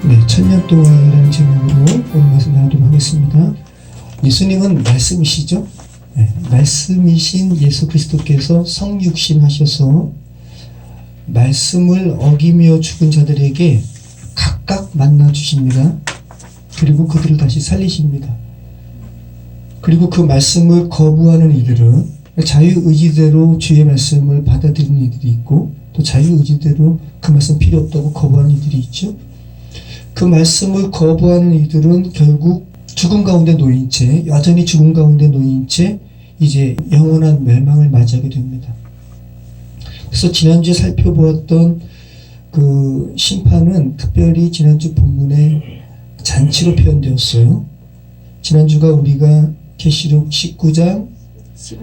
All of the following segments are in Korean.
네, 천년 동안이라는 제목으로 오늘 말씀 나누도록 하겠습니다. 예수님은 말씀이시죠? 네, 말씀이신 예수 그리스도께서 성육신 하셔서 말씀을 어기며 죽은 자들에게 각각 만나 주십니다. 그리고 그들을 다시 살리십니다. 그리고 그 말씀을 거부하는 이들은 자유의지대로 주의 말씀을 받아들이는 이들이 있고, 또 자유의지대로 그 말씀 필요 없다고 거부하는 이들이 있죠. 그 말씀을 거부하는 이들은 결국 죽음 가운데 놓인 채, 여전히 죽음 가운데 놓인 채 이제 영원한 멸망을 맞이하게 됩니다. 그래서 지난주에 살펴보았던 그 심판은 특별히 지난주 본문의 잔치로 표현되었어요. 지난주가 우리가 계시록 19장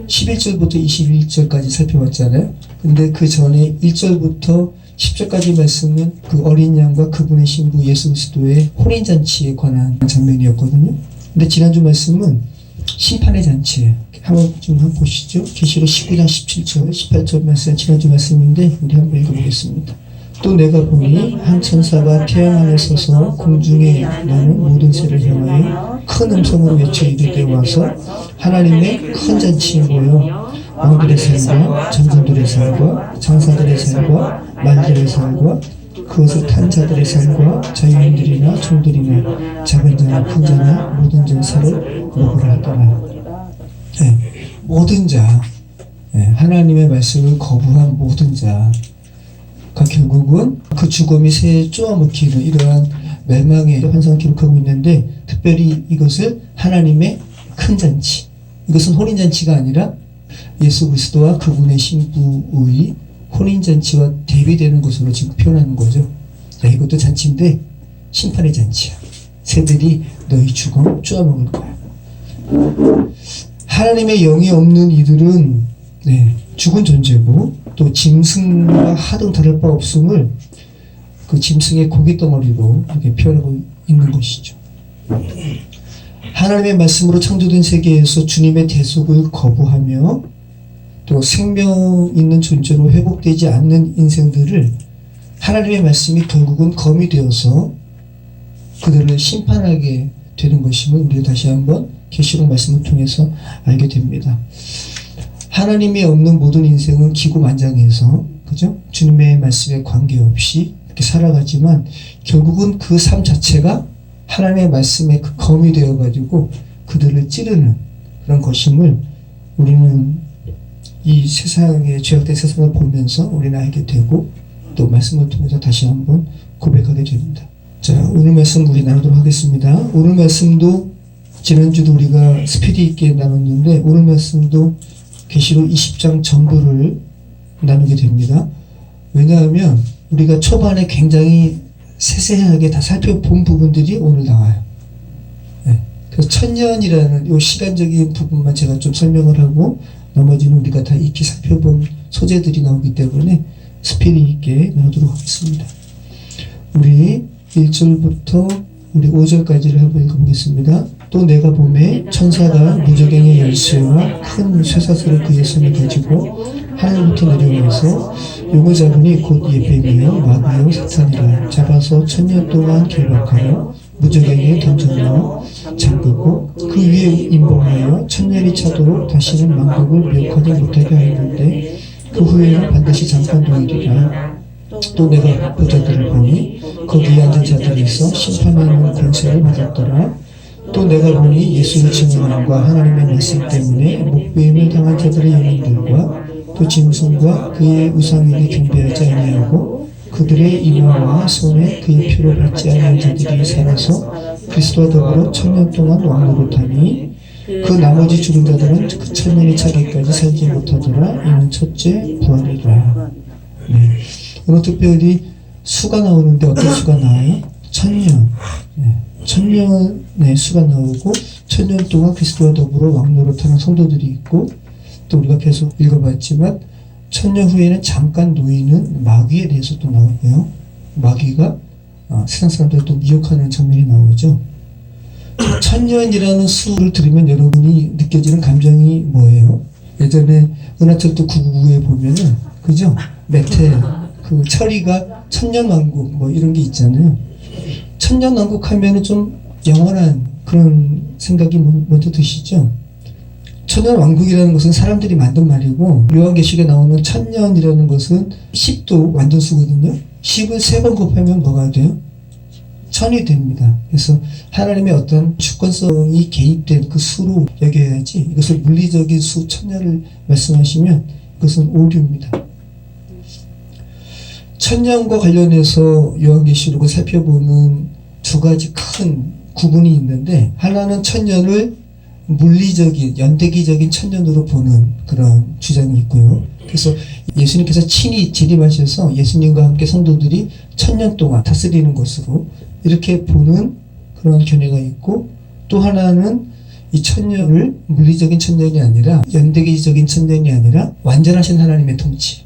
11절부터 21절까지 살펴봤잖아요. 근데 그 전에 1절부터 10절까지 말씀은 그 어린 양과 그분의 신부 예수 그리스도의 혼인잔치에 관한 장면이었거든요. 근데 지난주 말씀은 심판의 잔치예요. 한번 보시죠. 계시록 19장 17절, 18절 말씀, 지난주 말씀인데 우리 한번 읽어보겠습니다. 또 내가 보니 한 천사가 태양 안에 서서 공중에 나는 모든 새를 향하여 큰 음성으로 외쳐 이르되 와서 하나님의 큰 잔치에 모여 왕들의 살과 장군들의 살과 장사들의 살과 말들의 살과 그것을 탄 자들의 살과 자유인들이나 종들이나 작은 자나 큰 자나 모든 전사를 먹으라 하더라. 네, 모든 자, 네, 하나님의 말씀을 거부한 모든 자, 결국은 그 죽음이 새에 쪼아먹히는 이러한 멸망의 환상을 기록하고 있는데, 특별히 이것을 하나님의 큰 잔치, 이것은 혼인잔치가 아니라 예수 그리스도와 그분의 신부의 혼인잔치와 대비되는 것으로 지금 표현하는 거죠. 자, 이것도 잔치인데 심판의 잔치야. 새들이 너희 죽음 쪼아먹을 거야. 하나님의 영이 없는 이들은 죽은 존재고, 또 짐승과 하등 다를 바 없음을 그 짐승의 고깃덩어리로 이렇게 표현하고 있는 것이죠. 하나님의 말씀으로 창조된 세계에서 주님의 대속을 거부하며 또 생명 있는 존재로 회복되지 않는 인생들을 하나님의 말씀이 결국은 검이 되어서 그들을 심판하게 되는 것임을 우리가 다시 한번 계시록 말씀을 통해서 알게 됩니다. 하나님이 없는 모든 인생은 기고만장해서, 그죠? 주님의 말씀에 관계없이 이렇게 살아가지만 결국은 그 삶 자체가 하나님의 말씀에 그 검이 되어가지고 그들을 찌르는 그런 것임을 우리는 이 세상의 죄악된 세상을 보면서 우리는 알게 되고, 또 말씀을 통해서 다시 한번 고백하게 됩니다. 자, 오늘 말씀 우리 나누도록 하겠습니다. 오늘 말씀도 지난주도 우리가 스피드 있게 나눴는데, 오늘 말씀도 계시록 20장 전부를 나누게 됩니다. 왜냐하면 우리가 초반에 굉장히 세세하게 다 살펴본 부분들이 오늘 나와요. 네. 그래서 천년이라는 이 시간적인 부분만 제가 좀 설명을 하고, 나머지는 우리가 다 익히 살펴본 소재들이 나오기 때문에 스피드 있게 나누도록 하겠습니다. 우리 1절부터 우리 5절까지를 한번 읽어보겠습니다. 또 내가 보매 천사가 무저갱의 열쇠와 큰 쇠사슬을 그의 손에 가지고 하늘부터 내려와서 용을 잡으니 곧 예뱀이요 마귀요 사탄이라 잡아서 천년 동안 결박하여 무저갱에 던져넣어 잠그고 그 위에 임봉하여 천년이 차도록 다시는 만국을 미혹하지 못하게 하였는데 그 후에는 반드시 잠깐 동일이라. 또 내가 보자들을 보니 거기에 앉은 자들이 있어 심판하는 권세를 받았더라. 또 내가 보니 예수를 증언함과 하나님의 말씀 때문에 목배임을 당한 자들의 영혼들과 또 짐승과 그의 우상에게 경배하지 아니하고 그들의 이마와 손에 그의 표를 받지 아니한 자들이 살아서 그리스도와 더불어 천년 동안 왕노릇하니 그 나머지 죽은 자들은 그 천년이 차기까지 살지 못하더라. 이는 첫째 부활이라. 네. 오늘 특별히 수가 나오는데 어떤 수가 나와요? 천년. 네. 천년의 수가 나오고 천년 동안 그리스도와 더불어 왕노릇하는 성도들이 있고, 또 우리가 계속 읽어봤지만 천년 후에는 잠깐 놓이는 마귀에 대해서 또 나오고요. 마귀가 세상 사람들을 또 미혹하는 장면이 나오죠. 천년이라는 수를 들으면 여러분이 느껴지는 감정이 뭐예요? 예전에 은하철도 999에 보면은, 그죠? 메텔 그 철이가 천년왕국 뭐 이런 게 있잖아요. 천년왕국 하면은 좀 영원한 그런 생각이 먼저 드시죠? 천년왕국이라는 것은 사람들이 만든 말이고, 요한계시록에 나오는 천년이라는 것은 10도 완전수거든요. 10을 3번 곱하면 뭐가 돼요? 1000이 됩니다. 그래서 하나님의 어떤 주권성이 개입된 그 수로 여겨야지, 이것을 물리적인 수 천년을 말씀하시면 그것은 오류입니다. 천년과 관련해서 요한계시록을 살펴보는 두 가지 큰 구분이 있는데, 하나는 천년을 물리적인 연대기적인 천년으로 보는 그런 주장이 있고요. 그래서 예수님께서 친히 재림하셔서 예수님과 함께 성도들이 천년 동안 다스리는 것으로 이렇게 보는 그런 견해가 있고, 또 하나는 이 천년을 물리적인 천년이 아니라 연대기적인 천년이 아니라 완전하신 하나님의 통치,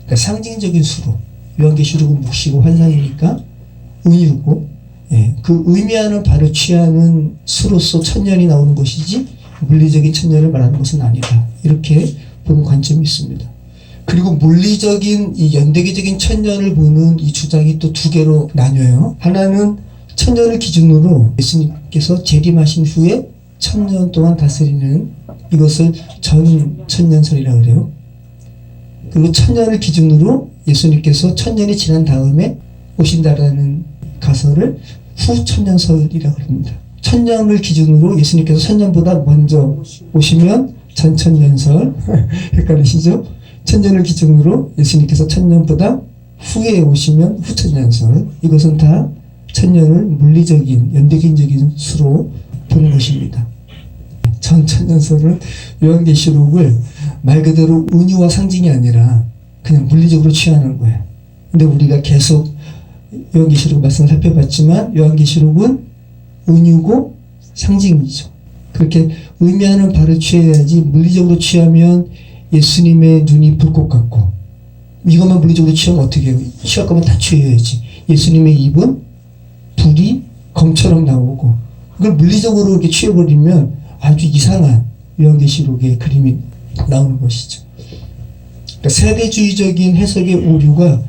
그러니까 상징적인 수로, 요한계시록은 묵시고 환상이니까 은유고, 그 의미하는 바를 취하는 수로서 천년이 나오는 것이지 물리적인 천년을 말하는 것은 아니다, 이렇게 보는 관점이 있습니다. 그리고 물리적인 이 연대기적인 천년을 보는 이 주장이 또 두 개로 나뉘어요. 하나는 천년을 기준으로 예수님께서 재림하신 후에 천년 동안 다스리는, 이것을 전천년설이라고 그래요. 그리고 천년을 기준으로 예수님께서 천년이 지난 다음에 오신다라는 가설을 후천년설이라고 합니다. 천년을 기준으로 예수님께서 천년보다 먼저 오시면 전천년설 헷갈리시죠? 천년을 기준으로 예수님께서 천년보다 후에 오시면 후천년설, 이것은 다 천년을 물리적인 연대기적인 수로 보는 것입니다. 전천년설은 요한계시록을 말 그대로 은유와 상징이 아니라 그냥 물리적으로 취하는 거예요. 근데 우리가 계속 요한계시록 말씀을 살펴봤지만 요한계시록은 은유고 상징이죠. 그렇게 의미하는 바를 취해야지, 물리적으로 취하면 예수님의 눈이 불꽃 같고, 이것만 물리적으로 취하면 어떻게 해요? 취할 거면 다 취해야지. 예수님의 입은 불이 검처럼 나오고, 그걸 물리적으로 이렇게 취해버리면 아주 이상한 요한계시록의 그림이 나오는 것이죠. 그러니까 세대주의적인 해석의 오류가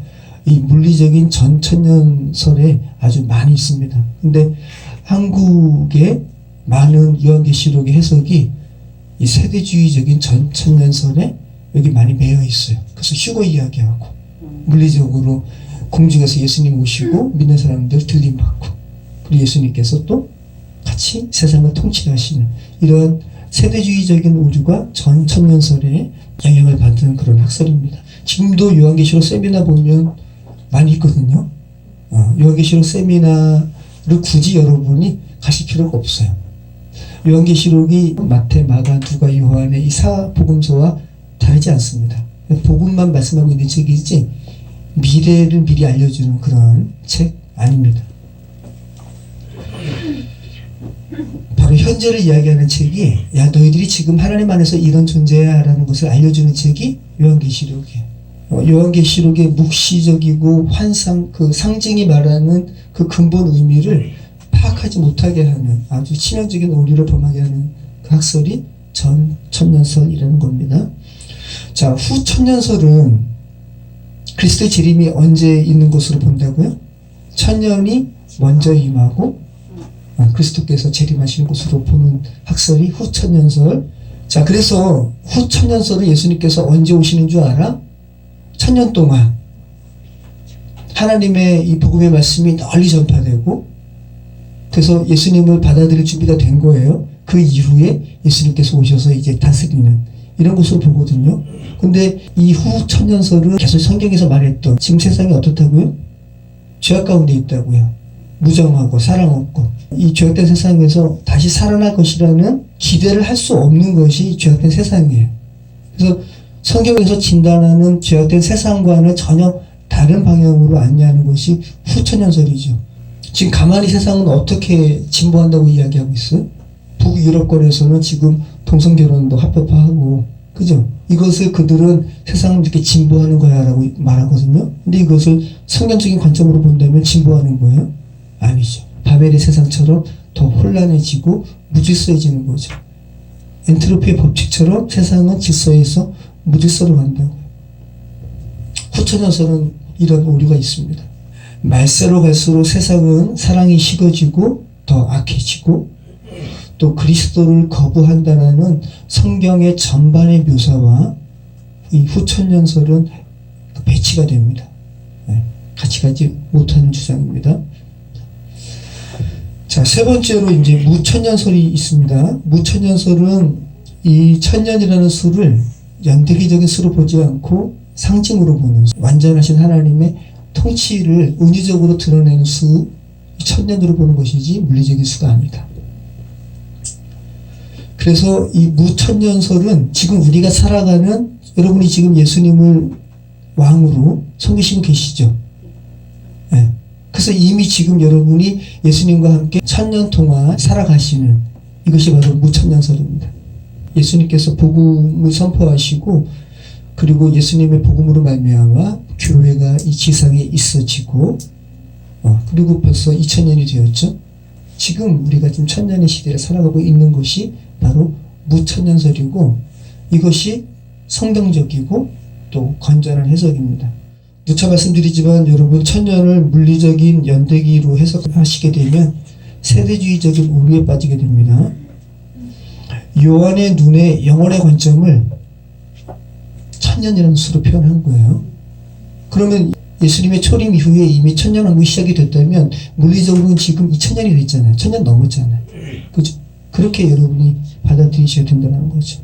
이 물리적인 전천년설에 아주 많이 있습니다. 근데 한국의 많은 요한계시록의 해석이 이 세대주의적인 전천년설에 여기 많이 매여 있어요. 그래서 휴거 이야기하고, 물리적으로 공중에서 예수님 오시고 믿는 사람들 들림받고, 그리고 예수님께서 또 같이 세상을 통치하시는 이런 세대주의적인 오류가 전천년설에 영향을 받는 그런 학설입니다. 지금도 요한계시록 세미나 보면 많이 있거든요. 요한계시록 세미나를 굳이 여러분이 가실 필요가 없어요. 요한계시록이 마태, 마가, 누가, 요한의 이 사복음서와 다르지 않습니다. 복음만 말씀하고 있는 책이지 미래를 미리 알려주는 그런 책 아닙니다. 바로 현재를 이야기하는 책이, 야 너희들이 지금 하나님 안에서 이런 존재야 라는 것을 알려주는 책이 요한계시록이에요. 요한계시록의 묵시적이고 환상, 그 상징이 말하는 그 근본 의미를 파악하지 못하게 하는 아주 치명적인 오류를 범하게 하는 그 학설이 전천년설이라는 겁니다. 자, 후천년설은 그리스도의 재림이 언제 있는 것으로 본다고요? 천년이 먼저 임하고 그리스도께서 재림하시는 것으로 보는 학설이 후천년설. 자, 그래서 후천년설은 예수님께서 언제 오시는 줄 알아? 천년 동안 하나님의 이 복음의 말씀이 널리 전파되고, 그래서 예수님을 받아들일 준비가 된 거예요. 그 이후에 예수님께서 오셔서 이제 다스리는 이런 것으로 보거든요. 근데 이 후천년설은 계속 성경에서 말했던, 지금 세상이 어떻다고요? 죄악 가운데 있다고요. 무정하고 사랑 없고, 이 죄악된 세상에서 다시 살아날 것이라는 기대를 할 수 없는 것이 죄악된 세상이에요. 그래서 성경에서 진단하는 죄악된 세상과는 전혀 다른 방향으로 안내하는 것이 후천년설이죠. 지금 가만히 세상은 어떻게 진보한다고 이야기하고 있어요? 북유럽권에서는 지금 동성결혼도 합법화하고, 그죠? 이것을 그들은 세상을 이렇게 진보하는 거야 라고 말하거든요. 근데 이것을 성경적인 관점으로 본다면 진보하는 거예요? 아니죠. 바벨의 세상처럼 더 혼란해지고 무질서해지는 거죠. 엔트로피의 법칙처럼 세상은 질서에서 무질서로 간다고요. 후천년설은 이런 오류가 있습니다. 말세로 갈수록 세상은 사랑이 식어지고 더 악해지고 또 그리스도를 거부한다는 성경의 전반의 묘사와 이 후천년설은 배치가 됩니다. 같이 가지 못하는 주장입니다. 자, 세 번째로 이제 무천년설이 있습니다. 무천년설은 이 천년이라는 수를 연대기적인 수로 보지 않고 상징으로 보는 완전하신 하나님의 통치를 은유적으로 드러내는 수, 천년으로 보는 것이지 물리적인 수가 아니다. 그래서 이 무천년설은 지금 우리가 살아가는, 여러분이 지금 예수님을 왕으로 섬기시고 계시죠. 네. 그래서 이미 지금 여러분이 예수님과 함께 천년 동안 살아가시는, 이것이 바로 무천년설입니다. 예수님께서 복음을 선포하시고 그리고 예수님의 복음으로 말미암아 교회가 이 지상에 있어지고 그리고 벌써 2000년이 되었죠. 지금 우리가 지금 천년의 시대를 살아가고 있는 것이 바로 무천년설이고, 이것이 성경적이고 또 건전한 해석입니다. 누차 말씀드리지만 여러분, 천년을 물리적인 연대기로 해석하시게 되면 세대주의적인 오류에 빠지게 됩니다. 요한의 눈에 영혼의 관점을 천년이라는 수로 표현한 거예요. 그러면 예수님의 초림 이후에 이미 천년왕국이 시작이 됐다면 물리적으로는 지금 2000년이 됐잖아요. 1000년 넘었잖아요. 그죠? 그렇게 여러분이 받아들이셔야 된다는 거죠.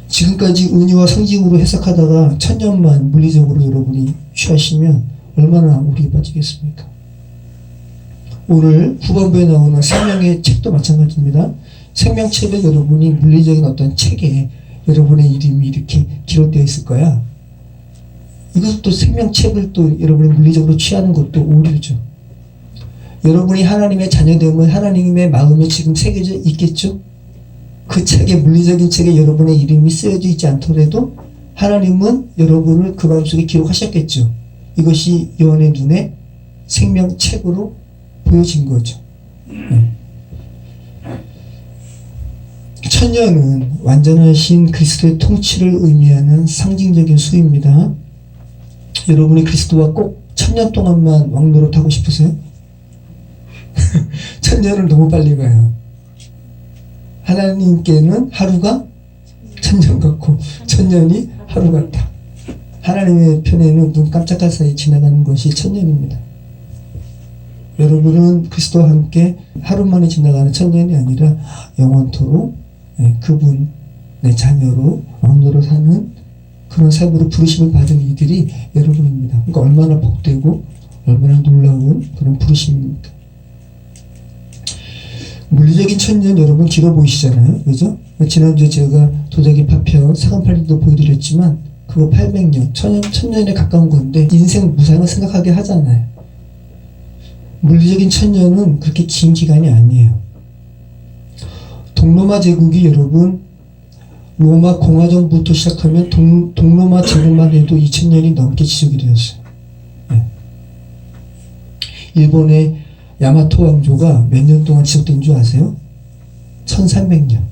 지금까지 은유와 상징으로 해석하다가 천년만 물리적으로 여러분이 취하시면 얼마나 오류에 빠지겠습니까? 오늘 후반부에 나오는 생명의 책도 마찬가지입니다. 생명책에 여러분이 물리적인 어떤 책에 여러분의 이름이 이렇게 기록되어 있을 거야. 이것도 생명책을 또 여러분이 물리적으로 취하는 것도 오류죠. 여러분이 하나님의 자녀됨은 하나님의 마음에 지금 새겨져 있겠죠? 그 책에, 물리적인 책에 여러분의 이름이 쓰여져 있지 않더라도 하나님은 여러분을 그 마음속에 기록하셨겠죠. 이것이 요한의 눈에 생명책으로 보여진 거죠. 천년은 완전하신 그리스도의 통치를 의미하는 상징적인 수입니다. 여러분이 그리스도와 꼭 천년 동안만 왕노릇 하고 싶으세요? 천년을 너무 빨리 가요. 하나님께는 하루가 천년 같고 천년이 하루 같다. 하나님의 편에는 눈 깜짝할 사이 지나가는 것이 천년입니다. 여러분은 그리스도와 함께 하루 만에 지나가는 천년이 아니라 영원토록 그분의 자녀로 왕노릇 하는 그런 삶으로 부르심을 받은 이들이 여러분입니다. 그러니까 얼마나 복되고 얼마나 놀라운 그런 부르심입니까? 물리적인 천년 여러분 길어 보이시잖아요. 그죠? 지난주에 제가 도자기 파편 사간팔리도 보여드렸지만 그거 800년, 천년에 가까운 건데 인생 무상을 생각하게 하잖아요. 물리적인 천년은 그렇게 긴 기간이 아니에요. 동로마 제국이 여러분 로마 공화정부터 시작하면 동로마 제국만 해도 2000년이 넘게 지속이 되었어요. 네. 일본의 야마토 왕조가 몇 년 동안 지속된 줄 아세요? 1300년.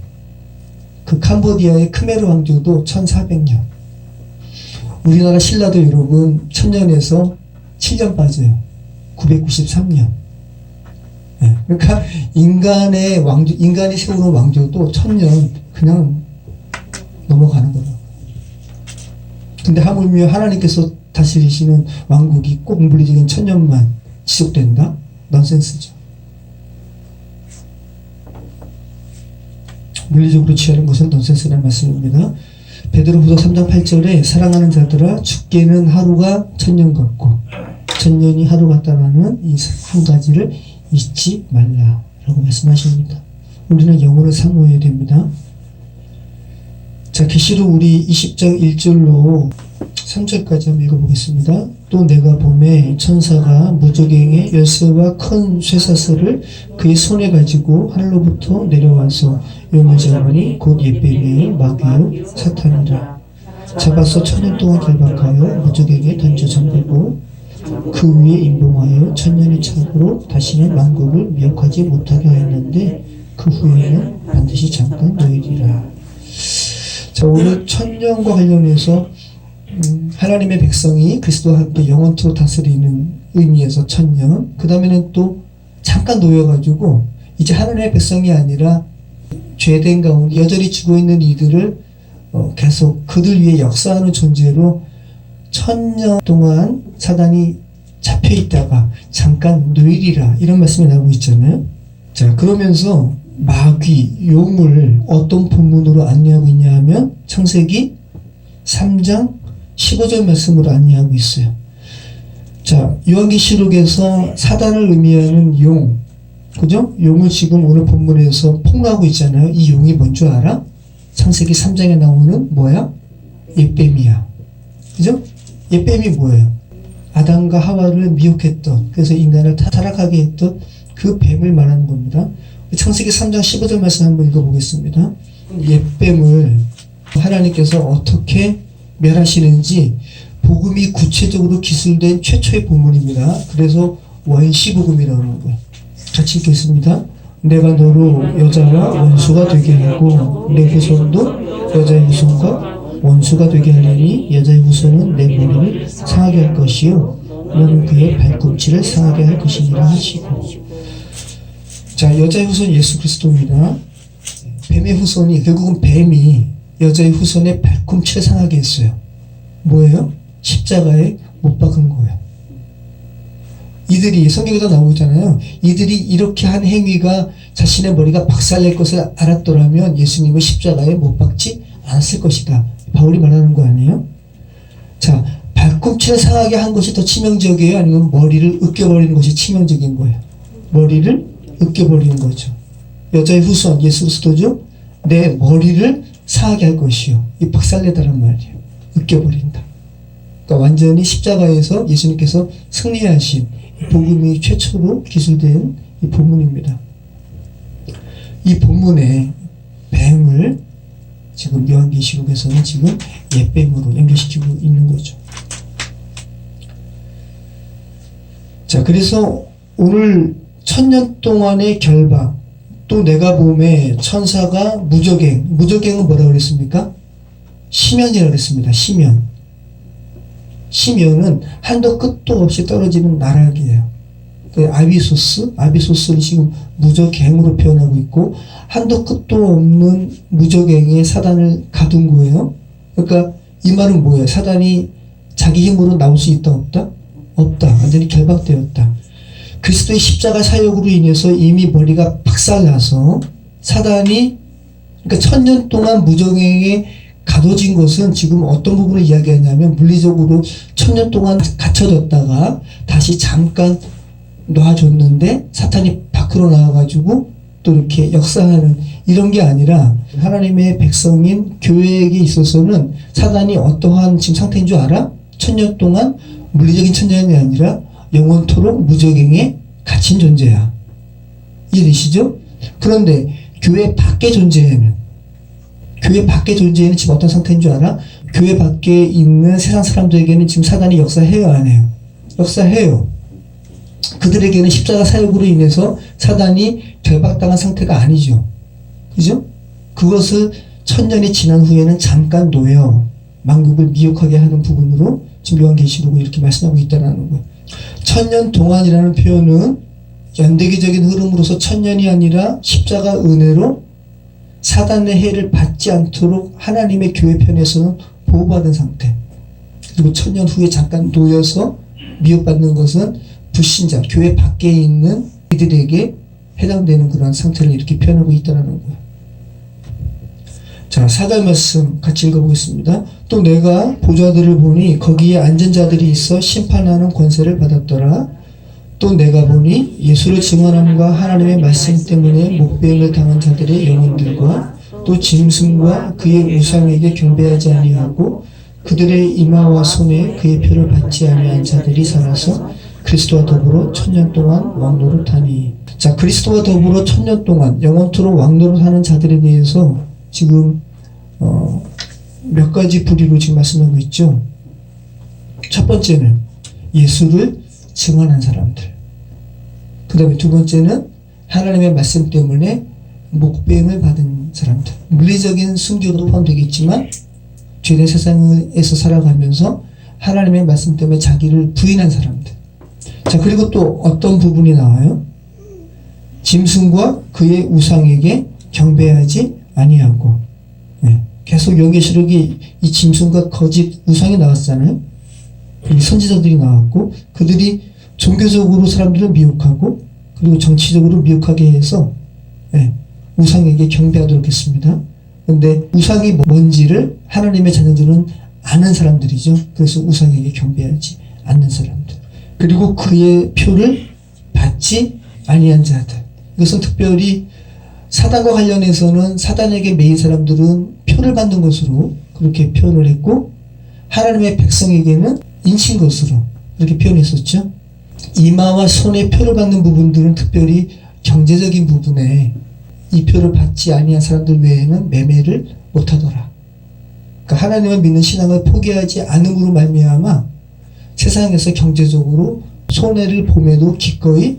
그 캄보디아의 크메르 왕조도 1400년. 우리나라 신라도 여러분 1000년에서 7년 빠져요. 993년. 네. 그러니까 인간의 왕조, 인간이 세우는 왕조도 1000년 그냥 넘어가는 거다. 근데 하물며 하나님께서 다스리시는 왕국이 꼭 물리적인 천년만 지속된다? 넌센스죠. 물리적으로 취하는 것은 넌센스라는 말씀입니다. 베드로후서 3장 8절에 사랑하는 자들아 죽게는 하루가 천년 같고 천년이 하루 같다라는 이 한 가지를 잊지 말라라고 말씀하십니다. 우리는 영혼을 사모해야 됩니다. 자, 계시록 우리 20장 1절로 3절까지 한번 읽어보겠습니다. 또 내가 보매 천사가 무저갱의 열쇠와 큰 쇠사슬을 그의 손에 가지고 하늘로부터 내려와서 요무자하니 곧 예배의 마귀요 사탄이라. 잡아서 천년 동안 결박하여 무저갱에 던져 잠그고 그 위에 임봉하여 천년의 착으로 다시는 만국을 미혹하지 못하게 하였는데 그 후에는 반드시 잠깐 놓이리라. 자, 오늘 천년과 관련해서 하나님의 백성이 그리스도와 함께 영원토록 다스리는 의미에서 1000년. 그 다음에는 또 잠깐 놓여가지고 이제 하나님의 백성이 아니라 죄된 가운데 여전히 죽어 있는 이들을 계속 그들 위해 역사하는 존재로 1000년 동안 사단이 잡혀 있다가 잠깐 놓이리라, 이런 말씀이 나오고 있잖아요. 자, 그러면서 마귀, 용을 어떤 본문으로 안내하고 있냐 하면 창세기 3장 15절 말씀으로 안내하고 있어요. 자, 요한계시록에서 사단을 의미하는 용, 그죠? 용을 지금 오늘 본문에서 폭로하고 있잖아요. 이 용이 뭔 줄 알아? 창세기 3장에 나오는 뭐야? 옛뱀이야. 그죠? 옛뱀이 뭐예요? 아담과 하와를 미혹했던, 그래서 인간을 타락하게 했던 그 뱀을 말하는 겁니다. 창세기 3장 15절 말씀 한번 읽어보겠습니다. 옛뱀을 하나님께서 어떻게 멸하시는지 복음이 구체적으로 기술된 최초의 본문입니다. 그래서 원시복음이라고 하는 거예요. 같이 읽겠습니다. 내가 너로 여자와 원수가 되게 하고 내 후손도 여자의 후손과 원수가 되게 하리니 여자의 후손은 내 머리를 상하게 할 것이요 너는 그의 발꿈치를 상하게 할 것이니라 하시고. 자, 여자의 후손 예수 그리스도입니다. 뱀의 후손이, 결국은 뱀이 여자의 후손의 발꿈치를 상하게 했어요. 뭐예요? 십자가에 못 박은 거예요. 이들이, 성경에도 나오잖아요. 이들이 이렇게 한 행위가 자신의 머리가 박살낼 것을 알았더라면 예수님을 십자가에 못 박지 않았을 것이다. 바울이 말하는 거 아니에요? 자, 발꿈치를 상하게 한 것이 더 치명적이에요? 아니면 머리를 으깨버리는 것이 치명적인 거예요? 머리를 으깨버리는 거죠. 여자의 후손 예수 그리스도죠. 내 머리를 상하게 할 것이요. 이 박살내다란 말이에요. 으깨버린다. 그러니까 완전히 십자가에서 예수님께서 승리하신 복음이 최초로 기술된 이 본문입니다. 이 본문에 뱀을 지금 요한계시록에서는 지금 옛뱀으로 연결시키고 있는 거죠. 자, 그래서 오늘 1000년 동안의 결박, 또 내가 봄에 천사가 무적행은 뭐라고 그랬습니까? 심연이라고 그랬습니다. 심연은 한도 끝도 없이 떨어지는 나락이에요. 그 아비소스를 지금 무적행으로 표현하고 있고, 한도 끝도 없는 무적행에 사단을 가둔 거예요. 그러니까 이 말은 뭐예요? 사단이 자기 힘으로 나올 수 있다, 없다? 없다. 완전히 결박되었다. 그리스도의 십자가 사역으로 인해서 이미 머리가 박살나서 사단이, 그러니까 1000년 동안 무적행에 가둬진 것은 지금 어떤 부분을 이야기하냐면, 물리적으로 1000년 동안 갇혀졌다가 다시 잠깐 놔줬는데 사탄이 밖으로 나와가지고 또 이렇게 역사하는 이런 게 아니라, 하나님의 백성인 교회에게 있어서는 사단이 어떠한 지금 상태인 줄 알아? 1000년 동안 물리적인 천년이 아니라 영원토록 무적행에 갇힌 존재야. 이해되시죠? 그런데 교회 밖의 존재에는 지금 어떤 상태인 줄 알아? 교회 밖에 있는 세상 사람들에게는 지금 사단이 역사해요, 안 해요? 역사해요. 그들에게는 십자가 사역으로 인해서 사단이 결박당한 상태가 아니죠. 그죠? 그것을 1000년이 지난 후에는 잠깐 놓여 만국을 미혹하게 하는 부분으로 지금 요한계시록은 이렇게 말씀하고 있다는 거예요. 1000년 동안이라는 표현은 연대기적인 흐름으로서 1000년이 아니라 십자가 은혜로 사단의 해를 받지 않도록 하나님의 교회 편에서는 보호받은 상태. 그리고 1000년 후에 잠깐 놓여서 미혹받는 것은 불신자, 교회 밖에 있는 이들에게 해당되는 그런 상태를 이렇게 표현하고 있다는 거예요. 자, 4절 말씀 같이 읽어보겠습니다. 또 내가 보좌들을 보니 거기에 앉은 자들이 있어 심판하는 권세를 받았더라. 또 내가 보니 예수를 증언함과 하나님의 말씀 때문에 목배임을 당한 자들의 영혼들과 또 짐승과 그의 우상에게 경배하지 아니하고 그들의 이마와 손에 그의 표를 받지 아니한 자들이 살아서 그리스도와 더불어 1000년 동안 왕노릇하니. 자, 그리스도와 더불어 1000년 동안 영원토록 왕노릇하는 자들에 대해서 지금 몇 가지 부류로 지금 말씀하고 있죠. 첫 번째는 예수를 증언한 사람들. 그 다음에 두 번째는 하나님의 말씀 때문에 목배임을 받은 사람들. 물리적인 순교도 포함되겠지만 죄된 세상에서 살아가면서 하나님의 말씀 때문에 자기를 부인한 사람들. 자, 그리고 또 어떤 부분이 나와요? 짐승과 그의 우상에게 경배하지 아니하고. 네. 계속 요계시록이 이 짐승과 거짓 우상이 나왔잖아요. 선지자들이 나왔고, 그들이 종교적으로 사람들을 미혹하고, 그리고 정치적으로 미혹하게 해서 우상에게 경배하도록 했습니다. 그런데 우상이 뭔지를 하나님의 자녀들은 아는 사람들이죠. 그래서 우상에게 경배하지 않는 사람들. 그리고 그의 표를 받지 아니한 자들. 이것은 특별히 사단과 관련해서는 사단에게 매인 사람들은 표를 받는 것으로 그렇게 표현을 했고, 하나님의 백성에게는 인친 것으로 그렇게 표현했었죠. 이마와 손에 표를 받는 부분들은 특별히 경제적인 부분에 이 표를 받지 아니한 사람들 외에는 매매를 못하더라. 그러니까 하나님을 믿는 신앙을 포기하지 않음으로 말미암아 세상에서 경제적으로 손해를 봄에도 기꺼이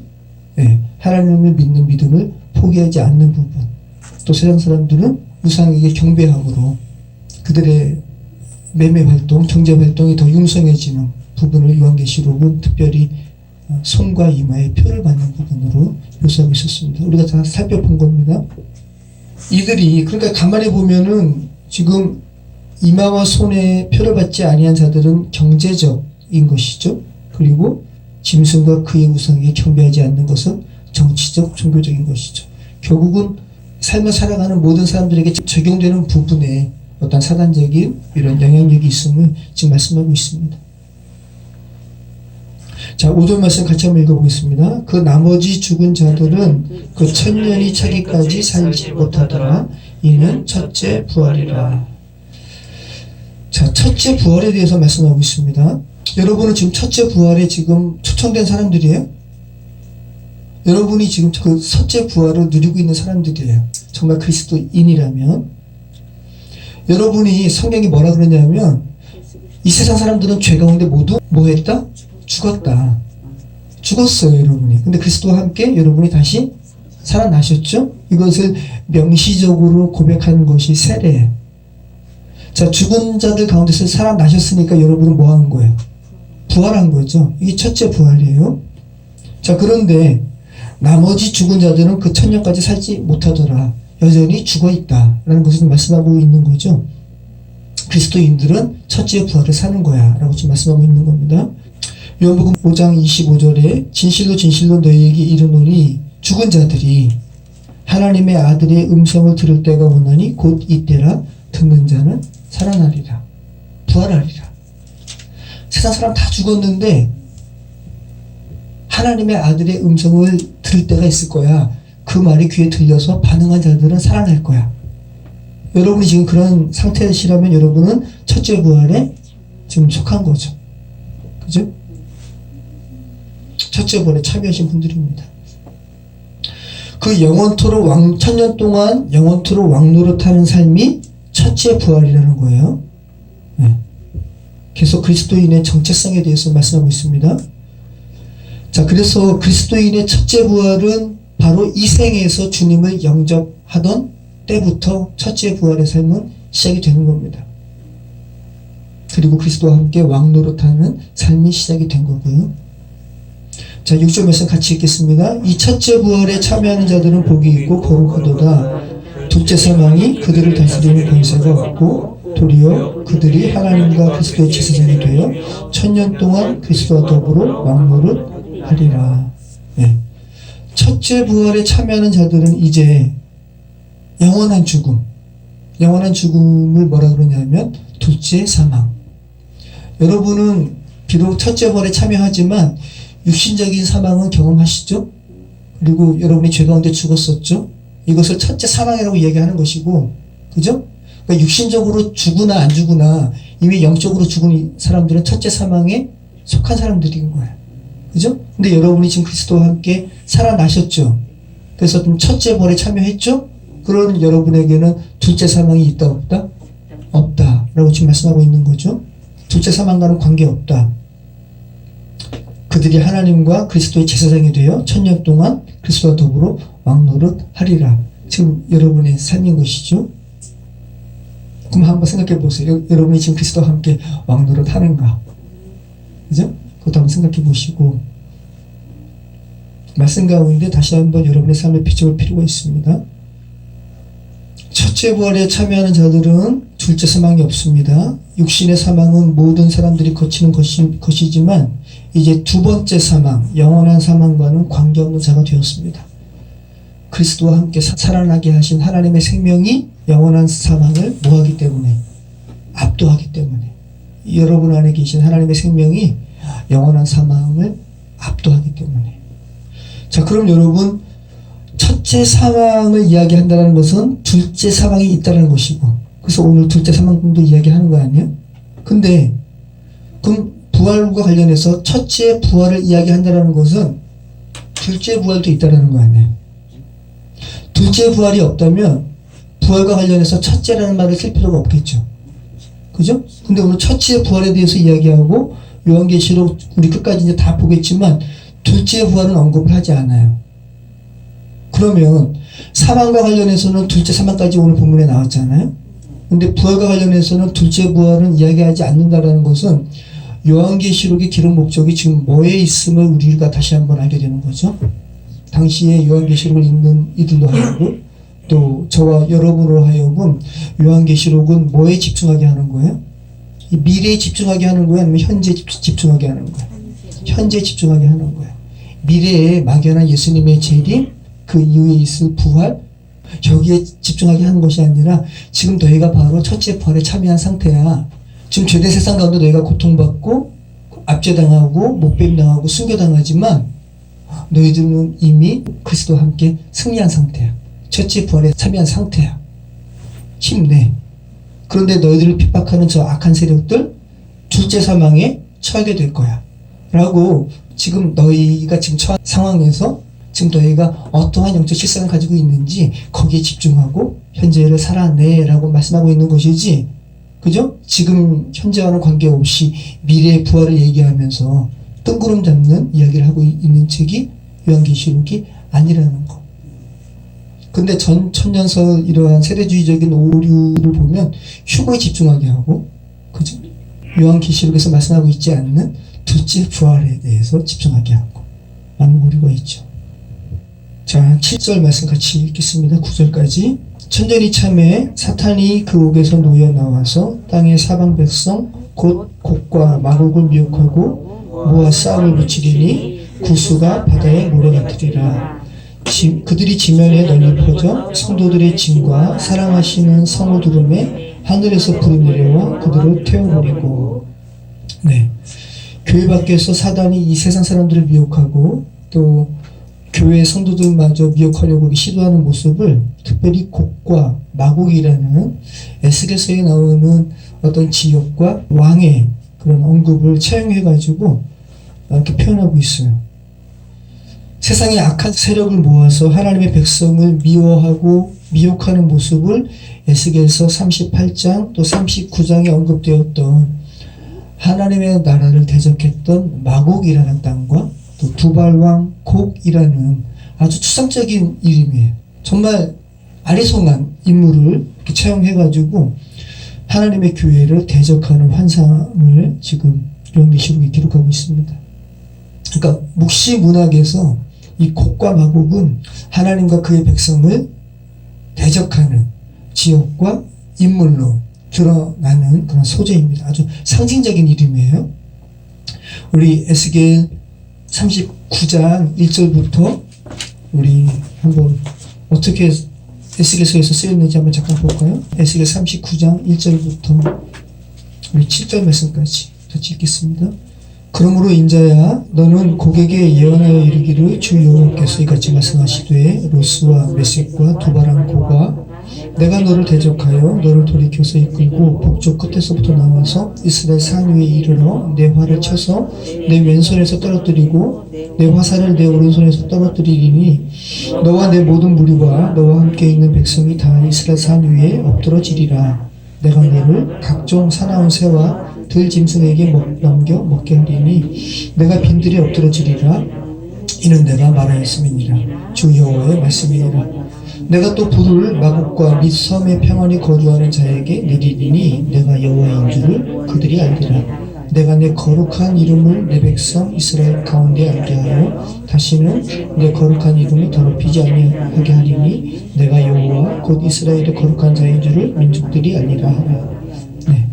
하나님을 믿는 믿음을 포기하지 않는 부분. 또 세상 사람들은 우상에게 경배함으로 그들의 매매 활동, 경제 활동이 더 융성해지는 부분을 요한계시록은 특별히 손과 이마에 표를 받는 부분으로 묘사하고 있었습니다. 우리가 다 살펴본 겁니다. 이들이, 그러니까 가만히 보면은 지금 이마와 손에 표를 받지 아니한 자들은 경제적인 것이죠. 그리고 짐승과 그의 우상에게 경배하지 않는 것은 정치적, 종교적인 것이죠. 결국은 삶을 살아가는 모든 사람들에게 적용되는 부분에 어떤 사단적인 이런 영향력이 있음을 지금 말씀하고 있습니다. 자, 5절 말씀 같이 한번 읽어보겠습니다. 그 나머지 죽은 자들은 그 천년이 차기까지 살지 못하더라. 이는 첫째 부활이라. 자, 첫째 부활에 대해서 말씀하고 있습니다. 여러분은 지금 첫째 부활에 지금 초청된 사람들이에요? 여러분이 지금 그 첫째 부활을 누리고 있는 사람들이에요. 정말 그리스도인이라면. 여러분이 성경이 뭐라 그러냐면 이 세상 사람들은 죄 가운데 모두 뭐 했다? 죽었다. 죽었어요, 여러분이. 근데 그리스도와 함께 여러분이 다시 살아나셨죠? 이것을 명시적으로 고백하는 것이 세례예요. 자, 죽은 자들 가운데서 살아나셨으니까 여러분은 뭐 한 거예요? 부활한 거죠. 이게 첫째 부활이에요. 자, 그런데 나머지 죽은 자들은 그 천년까지 살지 못하더라. 여전히 죽어있다 라는 것을 말씀하고 있는 거죠. 그리스도인들은 첫째 부활을 사는 거야 라고 지금 말씀하고 있는 겁니다. 요한복음 5장 25절에 진실로 진실로 너희에게 이르노니 죽은 자들이 하나님의 아들의 음성을 들을 때가 오나니 곧 이때라. 듣는 자는 살아나리라. 부활하리라. 세상 사람 다 죽었는데 하나님의 아들의 음성을 들을 때가 있을 거야. 그 말이 귀에 들려서 반응한 자들은 살아날 거야. 여러분이 지금 그런 상태시라면 여러분은 첫째 부활에 지금 속한 거죠. 그죠? 첫째 부활에 참여하신 분들입니다. 그 영원토록 천년 동안 영원토록 왕노릇하는 삶이 첫째 부활이라는 거예요. 네. 계속 그리스도인의 정체성에 대해서 말씀하고 있습니다. 자, 그래서 그리스도인의 첫째 부활은 바로 이 생에서 주님을 영접하던 때부터 첫째 부활의 삶은 시작이 되는 겁니다. 그리고 그리스도와 함께 왕노릇하는 삶이 시작이 된 거고요. 자, 6절 말씀 같이 읽겠습니다. 이 첫째 부활에 참여하는 자들은 복이 있고 거룩하도다. 둘째 사망이 그들을 다스리는 권세가 없고 도리어 그들이 하나님과 그리스도의 제사장이 되어 천년 동안 그리스도와 더불어 왕노릇하리라. 네. 첫째 부활에 참여하는 자들은 이제 영원한 죽음을 뭐라 그러냐면 둘째 사망. 여러분은 비록 첫째 부활에 참여하지만 육신적인 사망은 경험하시죠? 그리고 여러분이 죄 가운데 죽었었죠? 이것을 첫째 사망이라고 얘기하는 것이고, 그죠? 그러니까 육신적으로 죽으나 안 죽으나 이미 영적으로 죽은 사람들은 첫째 사망에 속한 사람들인 거예요. 그죠? 근데 여러분이 지금 그리스도와 함께 살아나셨죠? 그래서 좀 첫째 부활에 참여했죠? 그런 여러분에게는 둘째 사망이 있다 없다? 없다 라고 지금 말씀하고 있는 거죠. 둘째 사망과는 관계없다. 그들이 하나님과 그리스도의 제사장이 되어 천년 동안 그리스도와 더불어 왕노릇하리라. 지금 여러분의 삶인 것이죠. 그럼 한번 생각해 보세요. 여러분이 지금 그리스도와 함께 왕노릇 하는가? 그죠? 그것도 한번 생각해 보시고, 말씀 가운데 다시 한번 여러분의 삶에 비춰볼 필요가 있습니다. 첫째 부활에 참여하는 자들은 둘째 사망이 없습니다. 육신의 사망은 모든 사람들이 거치는 것이지만 이제 두 번째 사망, 영원한 사망과는 관계없는 자가 되었습니다. 그리스도와 함께 살아나게 하신 하나님의 생명이 영원한 사망을 뭐하기 때문에? 압도하기 때문에. 여러분 안에 계신 하나님의 생명이 영원한 사망을 압도하기 때문에. 자, 그럼 여러분, 첫째 사망을 이야기한다는 것은 둘째 사망이 있다는 것이고, 그래서 오늘 둘째 사망도 이야기하는 거 아니에요? 근데 그럼 부활과 관련해서 첫째 부활을 이야기한다는 것은 둘째 부활도 있다는 거 아니에요? 둘째 부활이 없다면 부활과 관련해서 첫째라는 말을 쓸 필요가 없겠죠. 그죠? 근데 오늘 첫째 부활에 대해서 이야기하고 요한계시록 우리 끝까지 이제 다 보겠지만 둘째 부활은 언급을 하지 않아요. 그러면 사망과 관련해서는 둘째 사망까지 오늘 본문에 나왔잖아요. 근데 부활과 관련해서는 둘째 부활은 이야기하지 않는다라는 것은 요한계시록의 기록 목적이 지금 뭐에 있음을 우리가 다시 한번 알게 되는 거죠. 당시에 요한계시록을 읽는 이들로 하여금 또 저와 여러분으로 하여금 요한계시록은 뭐에 집중하게 하는 거예요? 이 미래에 집중하게 하는 거예요? 아니면 현재에 집중하게 하는 거예요? 현재에 집중하게 하는 거예요. 미래에 막연한 예수님의 재림, 그 이후에 있을 부활, 여기에 집중하게 하는 것이 아니라 지금 너희가 바로 첫째 부활에 참여한 상태야. 지금 죄된 세상 가운데 너희가 고통받고 압제당하고 목배임당하고 순교당하지만 너희들은 이미 그리스도와 함께 승리한 상태야. 첫째 부활에 참여한 상태야. 힘내. 그런데 너희들을 핍박하는 저 악한 세력들 둘째 사망에 처하게 될 거야. 라고 지금 너희가 지금 처한 상황에서 지금 너희가 어떠한 영적 실상을 가지고 있는지 거기에 집중하고 현재를 살아내라고 말씀하고 있는 것이지, 그죠? 지금 현재와는 관계없이 미래의 부활을 얘기하면서 뜬구름 잡는 이야기를 하고 있는 책이 요한계시록이 아니라는 거. 근데 천년설 이러한 세대주의적인 오류를 보면 휴거에 집중하게 하고, 그죠? 요한계시록에서 말씀하고 있지 않는 둘째 부활에 대해서 집중하게 하고 많은 오류가 있죠. 자, 7절 말씀 같이 읽겠습니다. 9절까지. 천년이 참에 사탄이 그 옥에서 놓여 나와서 땅의 사방 백성 곧 곡과 마곡을 미혹하고 모아 싸움을 붙이리니 구수가 바다의 모래 같으리라. 그들이 지면에 널리 퍼져 성도들의 짐과 사랑하시는 성을 두름에 하늘에서 불이 내려와 그들을 태워버리고. 네, 교회 밖에서 사단이 이 세상 사람들을 미혹하고 또 교회 성도들마저 미혹하려고 시도하는 모습을 특별히 곡과 마곡이라는 에스겔서에 나오는 어떤 지역과 왕의 그런 언급을 차용해가지고 이렇게 표현하고 있어요. 세상의 악한 세력을 모아서 하나님의 백성을 미워하고 미혹하는 모습을 에스겔서 38장 또 39장에 언급되었던 하나님의 나라를 대적했던 마곡이라는 땅과 또 두발왕 곡이라는 아주 추상적인 이름이에요. 정말 아리송한 인물을 이렇게 차용해가지고 하나님의 교회를 대적하는 환상을 지금 요한계시록이 기록하고 있습니다. 그러니까 묵시 문학에서 이 곡과 마곡은 하나님과 그의 백성을 대적하는 지역과 인물로 드러나는 그런 소재입니다. 아주 상징적인 이름이에요. 우리 에스겔 39장 1절부터 우리 한번 어떻게 에스겔서에서 쓰였는지 한번 잠깐 볼까요? 에스겔 39장 1절부터 우리 7절 말씀까지 같이 읽겠습니다. 그러므로 인자야 너는 고객에게 예언하여 이르기를 주 여호와께서 이같이 말씀하시되 로스와 메섹과 두바랑 고가 내가 너를 대적하여 너를 돌이켜서 이끌고 북쪽 끝에서부터 나와서 이스라엘 산 위에 이르러 내 활을 쳐서 내 왼손에서 떨어뜨리고 내 화살을 내 오른손에서 떨어뜨리리니 너와 내 모든 무리와 너와 함께 있는 백성이 다 이스라엘 산 위에 엎드러지리라. 내가 너를 각종 사나운 새와 들짐승에게 넘겨 먹게 하리니 내가 빈들에 엎드러지리라. 이는 내가 말하였음이니라. 주 여호와의 말씀이니라. 내가 또 불을 마국과 및 섬에 평안히 거주하는 자에게 내리리니 내가 여호와인 줄을 그들이 알리라. 내가 내 거룩한 이름을 내 백성 이스라엘 가운데 알게 하여 다시는 내 거룩한 이름을 더럽히지 아니하게 하리니 내가 여호와 곧 이스라엘의 거룩한 자인 줄을 민족들이 알리라 하라. 네.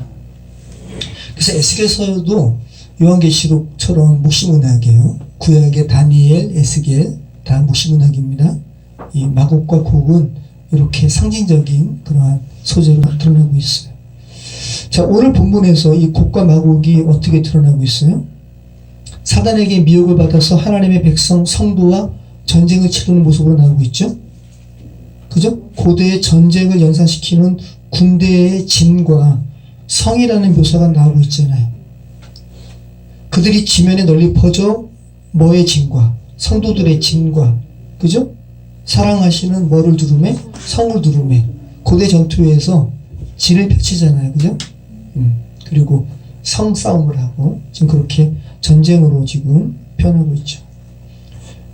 그래서 에스겔서도 요한계시록처럼 묵시문학이에요. 구약의 다니엘, 에스겔 다 묵시문학입니다. 이 마곡과 곡은 이렇게 상징적인 그러한 소재로 드러나고 있어요. 자, 오늘 본문에서 이 곡과 마곡이 어떻게 드러나고 있어요? 사단에게 미혹을 받아서 하나님의 백성 성도와 전쟁을 치르는 모습으로 나오고 있죠. 그죠? 고대의 전쟁을 연상시키는 군대의 진과 성이라는 묘사가 나오고 있잖아요. 그들이 지면에 널리 퍼져 뭐의 진과 성도들의 진과, 그죠? 사랑하시는 뭐를 두루매? 성을 두루매. 고대 전투에서 진을 펼치잖아요. 그죠? 그리고 성싸움을 하고 지금 그렇게 전쟁으로 지금 표현하고 있죠.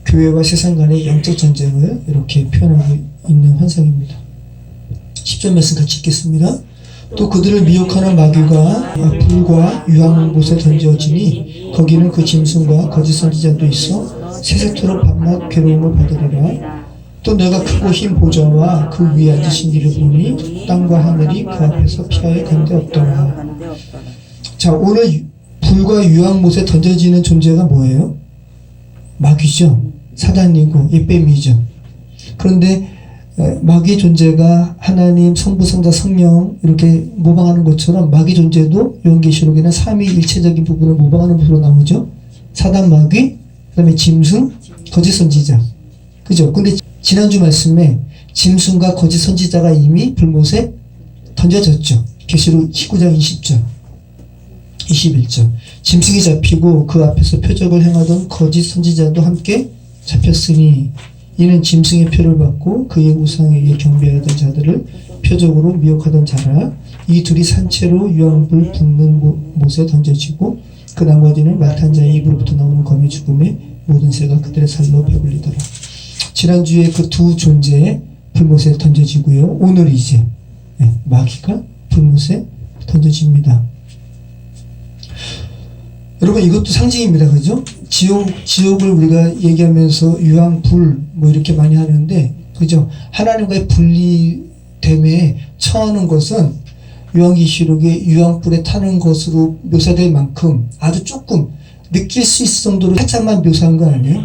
교회와 세상 간의 영적 전쟁을 이렇게 표현하고 있는 환상입니다. 10절 말씀 같이 읽겠습니다. 또 그들을 미혹하는 마귀가 불과 유황못에 던져지니 거기는 그 짐승과 거짓 선지자도 있어 세세토록 밤낮 괴로움을 받으리라. 또 내가 크고 흰 보좌와 그 위에 앉으신 이를 보니 땅과 하늘이 그 앞에서 피하여 간데 없더라. 자, 오늘 불과 유황못에 던져지는 존재가 뭐예요? 마귀죠. 사단이고 옓뱀이죠. 그런데 마귀의 존재가 하나님, 성부, 성자, 성령 이렇게 모방하는 것처럼 마귀 존재도 요한계시록에는 삼위일체적인 부분을 모방하는 부분으로 나오죠. 사단, 마귀, 그 다음에 짐승, 거짓 선지자. 그죠? 근데 지난주 말씀에 짐승과 거짓 선지자가 이미 불못에 던져졌죠. 계시록 19장 20절, 21절. 짐승이 잡히고 그 앞에서 표적을 행하던 거짓 선지자도 함께 잡혔으니 이는 짐승의 표를 받고 그의 우상에 의해 경배하던 자들을 표적으로 미혹하던 자라. 이 둘이 산채로 유황불 붓는 못에 던져지고 그 나머지는 맡은 자의 입으로부터 나오는 검의 죽음에 모든 새가 그들의 살로 배불리더라. 지난주에 그 두 존재 불못에 던져지고요. 오늘 이제 마귀가 불못에 던져집니다. 여러분, 이것도 상징입니다. 그죠? 지옥을 우리가 얘기하면서 유황, 불, 뭐 이렇게 많이 하는데, 그죠? 하나님과의 분리됨에 처하는 것은 요한계시록의 유황불에 타는 것으로 묘사될 만큼 아주 조금 느낄 수 있을 정도로 살짝만 묘사한 거 아니에요?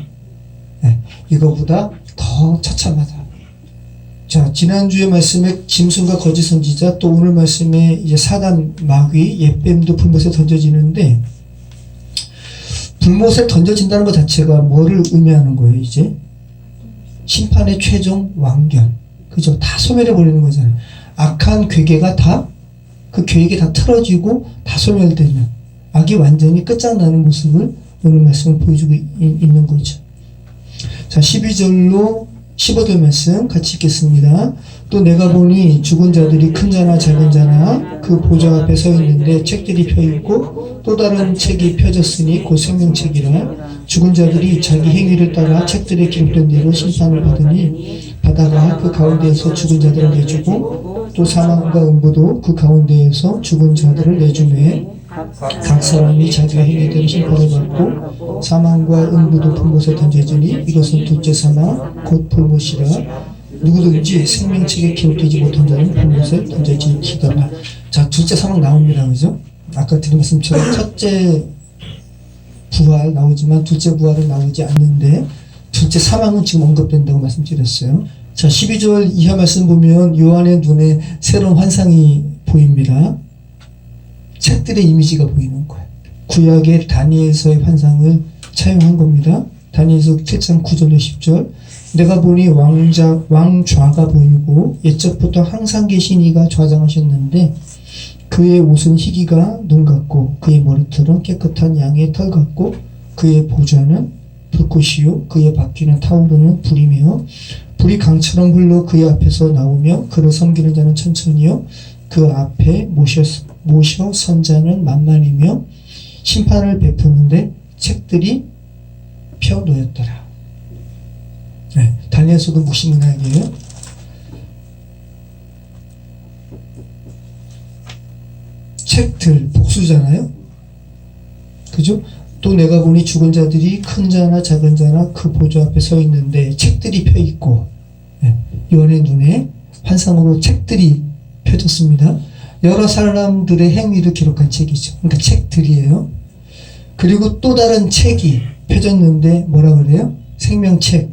네, 이거보다 더 처참하다. 자, 지난주에 말씀에 짐승과 거짓 선지자, 또 오늘 말씀에 이제 사단, 마귀, 옓뱀도 불못에 던져지는데, 불못에 던져진다는 것 자체가 뭐를 의미하는 거예요, 이제? 심판의 최종 완결. 그죠? 다 소멸해버리는 거잖아요. 악한 괴계가 다, 그 괴계 다 틀어지고 다 소멸되는, 악이 완전히 끝장나는 모습을 오늘 말씀을 보여주고 있는 거죠. 자, 12절로 15절 말씀 같이 읽겠습니다. 또 내가 보니 죽은 자들이 큰 자나 작은 자나 그 보좌 앞에 서 있는데 책들이 펴있고 또 다른 책이 펴졌으니 곧 생명책이라. 죽은 자들이 자기 행위를 따라 책들에 기록된 대로 심판을 받으니 바다가 그 가운데에서 죽은 자들을 내주고 또 사망과 음부도 그 가운데에서 죽은 자들을 내주매 각 사람이 자기가 행위대로 심판을 받고 사망과 음부도 불못에 던져지니 이것은 둘째 사망 곧 불못이라. 누구든지 생명책에 기록되지 못한 자는 불못에 던져지기더라. 자, 둘째 사망 나옵니다. 그죠? 아까 드린 말씀처럼 첫째 부활 나오지만 둘째 부활은 나오지 않는데 둘째 사망은 지금 언급된다고 말씀드렸어요. 자, 12절 이하 말씀 보면 요한의 눈에 새로운 환상이 보입니다. 책들의 이미지가 보이는 거예요. 구약의 다니엘서의 환상을 차용한 겁니다. 다니엘서 7장 9절로 10절. 내가 보니 왕좌가 보이고 옛적부터 항상 계신 이가 좌장하셨는데 그의 옷은 희기가 눈 같고 그의 머리털은 깨끗한 양의 털 같고 그의 보좌는 불꽃이요 그의 바퀴는 타오르는 불이며 불이 강처럼 흘러 그의 앞에서 나오며 그를 섬기는 자는 천천히요 그 앞에 모셔 선 자는 만만이며 심판을 베푸는데 책들이 펴 놓였더라. 네, 다니엘서도 묵시문학이에요. 책들 복수잖아요. 그죠? 또 내가 보니 죽은 자들이 큰 자나 작은 자나 그 보좌 앞에 서 있는데 책들이 펴 있고, 요한의 눈에 환상으로 책들이 펴졌습니다. 여러 사람들의 행위를 기록한 책이죠. 그러니까 책들이에요. 그리고 또 다른 책이 펴졌는데 뭐라 그래요? 생명책.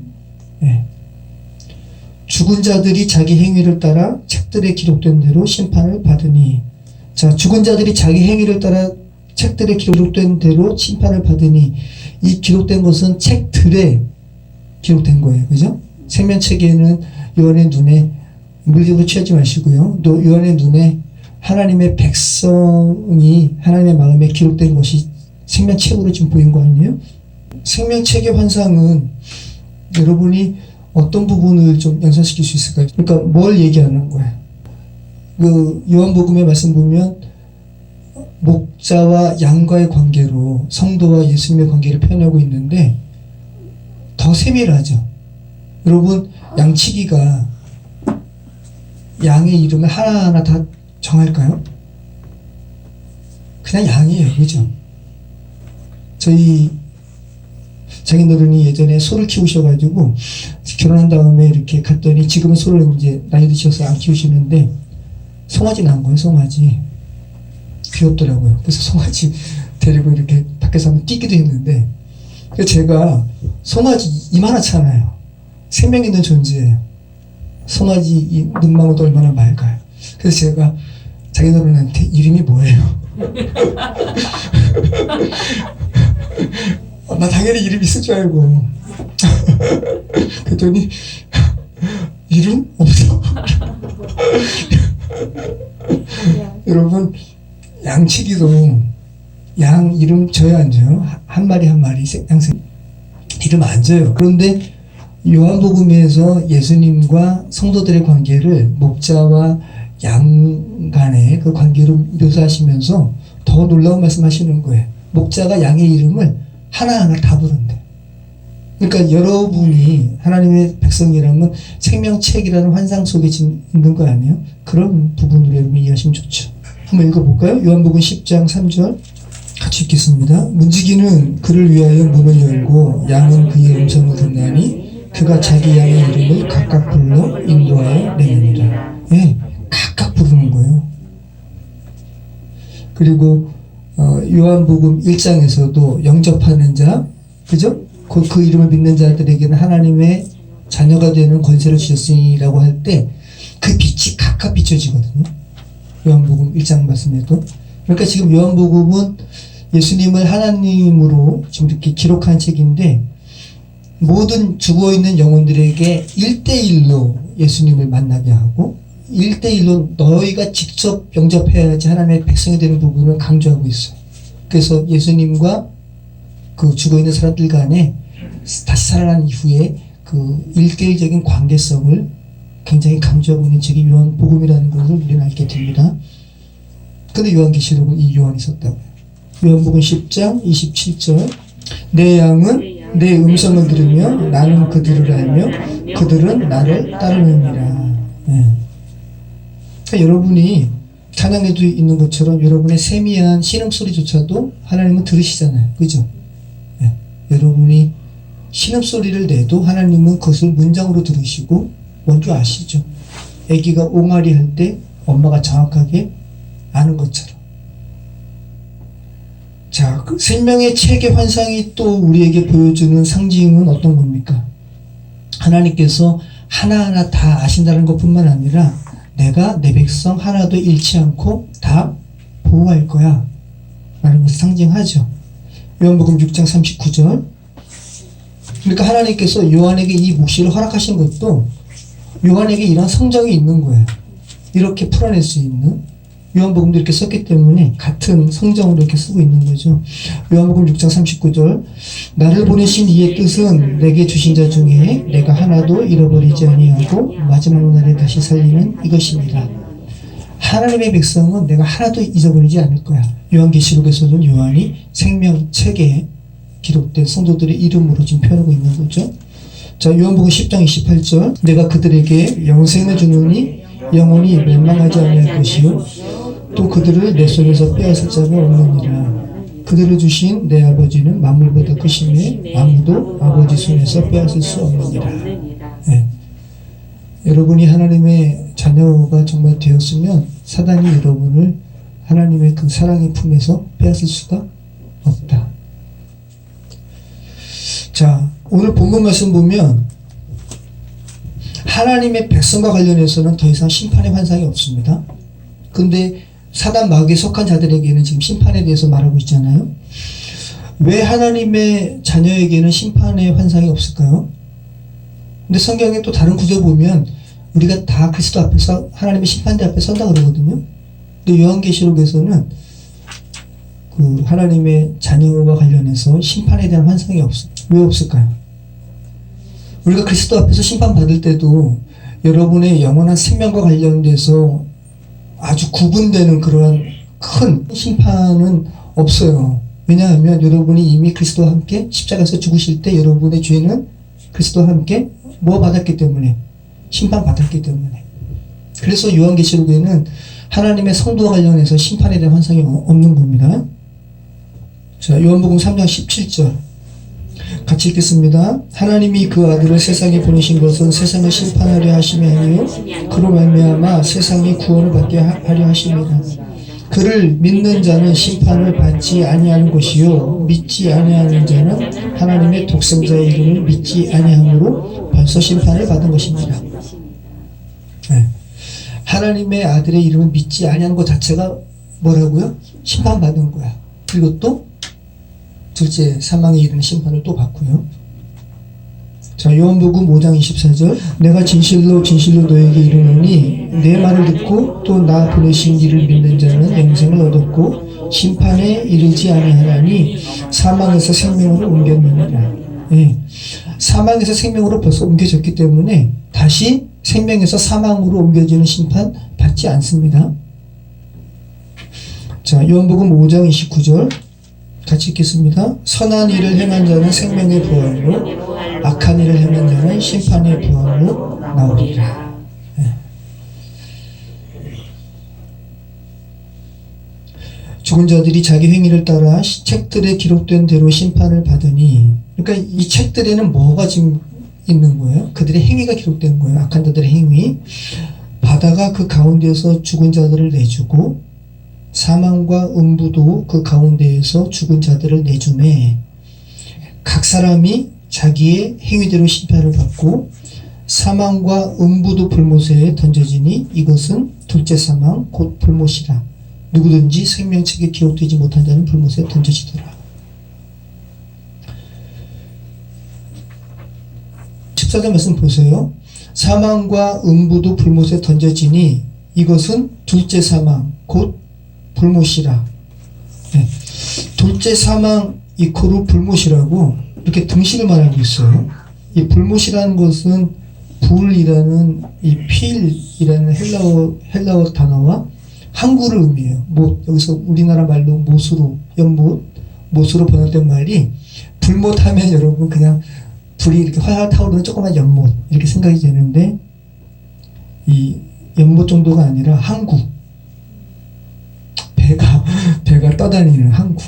죽은 자들이 자기 행위를 따라 책들에 기록된 대로 심판을 받으니. 자, 죽은 자들이 자기 행위를 따라 책들에 기록된 대로 심판을 받으니, 이 기록된 것은 책들에 기록된 거예요. 그죠? 생명책에는 요한의 눈에 물리적으로 취하지 마시고요. 또 요한의 눈에 하나님의 백성이 하나님의 마음에 기록된 것이 생명책으로 지금 보인 거 아니에요? 생명책의 환상은 여러분이 어떤 부분을 좀 연상시킬 수 있을까요? 그러니까 뭘 얘기하는 거예요? 그 요한복음의 말씀 보면 목자와 양과의 관계로 성도와 예수님의 관계를 표현하고 있는데 더 세밀하죠. 여러분, 양치기가 양의 이름을 하나하나 다 정할까요? 그냥 양이에요. 그죠? 저희 장인어른이 예전에 소를 키우셔가지고 결혼한 다음에 이렇게 갔더니 지금은 소를 이제 나이 드셔서 안 키우시는데 송아지 낳은 거예요. 송아지. 귀엽더라고요. 그래서 송아지 데리고 이렇게 밖에서 한번 뛰기도 했는데, 그래서 제가 송아지 이만하잖아요. 생명 있는 존재예요. 송아지 이 눈망울도 얼마나 맑아요. 그래서 제가 장인어른한테 이름이 뭐예요? 나 당연히 이름 있을 줄 알고 그랬더니 이름 없어. 여러분, 양치기도 양 이름 져야 안 져요? 한 마리 한 마리 양생 이름 안 져요. 그런데 요한복음에서 예수님과 성도들의 관계를 목자와 양 간의 그 관계로 묘사하시면서 더 놀라운 말씀하시는 거예요. 목자가 양의 이름을 하나하나 다 부른대. 그러니까 여러분이 하나님의 백성이라면 생명책이라는 환상 속에 있는 거 아니에요? 그런 부분으로 여러분이 이해하시면 좋죠. 한번 읽어볼까요? 요한복음 10장 3절 같이 읽겠습니다. 문지기는 그를 위하여 문을 열고 양은 그의 음성을 듣나니 그가 자기 양의 이름을 각각 불러 인도하여 내느니라. 네, 각각 부르는 거예요. 그리고 요한복음 1장에서도 영접하는 자, 그죠? 그 이름을 믿는 자들에게는 하나님의 자녀가 되는 권세를 주셨으니라고 할 때 그 빛이 각각 비춰지거든요. 요한복음 1장 말씀에도. 그러니까 지금 요한복음은 예수님을 하나님으로 지금 이렇게 기록한 책인데, 모든 죽어있는 영혼들에게 1대1로 예수님을 만나게 하고 1대1로 너희가 직접 영접해야지 하나님의 백성이 되는 부분을 강조하고 있어요. 그래서 예수님과 그 죽어있는 사람들 간에 다시 살아난 이후에 그 1대1적인 관계성을 굉장히 강조하고 있는 책이 요한복음이라는 것을 우리는 알게 됩니다. 근데 요한계시록은 이 요한이 썼다고요. 요한복음 10장 27절 내 양은 내 음성을 들으며 나는 그들을 알며 그들은 나를 따르느니라. 네. 그러니까 여러분이 찬양에도 있는 것처럼 여러분의 세미한 신음소리조차도 하나님은 들으시잖아요. 그죠? 네. 여러분이 신음소리를 내도 하나님은 그것을 문장으로 들으시고 뭔지 아시죠? 아기가 옹알이 할 때 엄마가 정확하게 아는 것처럼. 자, 그 생명의 책의 환상이 또 우리에게 보여주는 상징은 어떤 겁니까? 하나님께서 하나하나 다 아신다는 것뿐만 아니라 내가 내 백성 하나도 잃지 않고 다 보호할 거야 라는 것을 상징하죠. 요한복음 6장 39절. 그러니까 하나님께서 요한에게 이 묵시를 허락하신 것도 요한에게 이런 성정이 있는 거예요. 이렇게 풀어낼 수 있는. 요한복음도 이렇게 썼기 때문에 같은 성정으로 이렇게 쓰고 있는 거죠. 요한복음 6장 39절 나를 보내신 이의 뜻은 내게 주신 자 중에 내가 하나도 잃어버리지 아니하고 마지막 날에 다시 살리는 이것이니라. 하나님의 백성은 내가 하나도 잊어버리지 않을 거야. 요한계시록에서는 요한이 생명책에 기록된 성도들의 이름으로 지금 표현하고 있는 거죠. 자, 요한복음 10장 28절 내가 그들에게 영생을 주노니 영원히 멸망하지 않을 것이요 또 그들을 내 손에서 빼앗을 자가 없느니라. 그들을 주신 내 아버지는 만물보다 크심에 아무도 아버지 손에서 빼앗을 수 없느니라. 네. 여러분이 하나님의 자녀가 정말 되었으면 사단이 여러분을 하나님의 그 사랑의 품에서 빼앗을 수가 없다. 자, 오늘 본문 말씀 보면 하나님의 백성과 관련해서는 더 이상 심판의 환상이 없습니다. 근데 사단 마귀에 속한 자들에게는 지금 심판에 대해서 말하고 있잖아요. 왜 하나님의 자녀에게는 심판의 환상이 없을까요? 근데 성경에 또 다른 구절 보면 우리가 다 그리스도 앞에서 하나님의 심판대 앞에 선다 그러거든요. 근데 요한계시록에서는 그 하나님의 자녀와 관련해서 심판에 대한 환상이 없어요. 왜 없을까요? 우리가 그리스도 앞에서 심판받을 때도 여러분의 영원한 생명과 관련돼서 아주 구분되는 그러한 큰 심판은 없어요. 왜냐하면 여러분이 이미 그리스도와 함께 십자가에서 죽으실 때 여러분의 죄는 그리스도와 함께 뭐 받았기 때문에 심판받았기 때문에. 그래서 요한계시록에는 하나님의 성도와 관련해서 심판에 대한 환상이 없는 겁니다. 자, 요한복음 3장 17절 같이 읽겠습니다. 하나님이 그 아들을 세상에 보내신 것은 세상을 심판하려 하심이 아니요 그로 말미암아 세상이 구원을 받게 하려 하심이라. 그를 믿는 자는 심판을 받지 아니하는 것이요 믿지 아니하는 자는 하나님의 독생자의 이름을 믿지 아니함으로 벌써 심판을 받은 것입니다. 네. 하나님의 아들의 이름을 믿지 아니하는 것 자체가 뭐라고요? 심판받은 거야. 그리고 또 둘째 사망에 이르는 심판을 또 받고요. 자, 요한복음 5장 24절 내가 진실로 진실로 너에게 이르노니 내 말을 듣고 또 나 보내신 이를 믿는 자는 영생을 얻었고 심판에 이르지 아니하나니 사망에서 생명으로 옮겼느니라. 네. 사망에서 생명으로 벌써 옮겨졌기 때문에 다시 생명에서 사망으로 옮겨지는 심판 받지 않습니다. 자, 요한복음 5장 29절 같이 읽겠습니다. 선한 일을 행한 자는 생명의 부활로 악한 일을 행한 자는 심판의 부활로 나오리라. 네. 죽은 자들이 자기 행위를 따라 책들에 기록된 대로 심판을 받으니, 그러니까 이 책들에는 뭐가 지금 있는 거예요? 그들의 행위가 기록된 거예요. 악한 자들의 행위. 바다가 그 가운데에서 죽은 자들을 내주고 사망과 음부도 그 가운데에서 죽은 자들을 내주매 각 사람이 자기의 행위대로 심판을 받고 사망과 음부도 불못에 던져지니 이것은 둘째 사망 곧 불못이라. 누구든지 생명책에 기록되지 못한 자는 불못에 던져지더라. 14절 말씀 보세요. 사망과 음부도 불못에 던져지니 이것은 둘째 사망 곧 불못이라. 네. 둘째 사망 이코르 불못이라고 이렇게 등식을 말하고 있어요. 이 불못이라는 것은 불이라는 이 필이라는 헬라어 단어와 항구를 의미해요. 여기서 우리나라 말로 못으로 못으로 번역된 말이 불못하면 여러분 그냥 불이 이렇게 활활 타오르는 조그만 연못 이렇게 생각이 되는데 이 연못 정도가 아니라 항구. 배가 떠다니는 항구.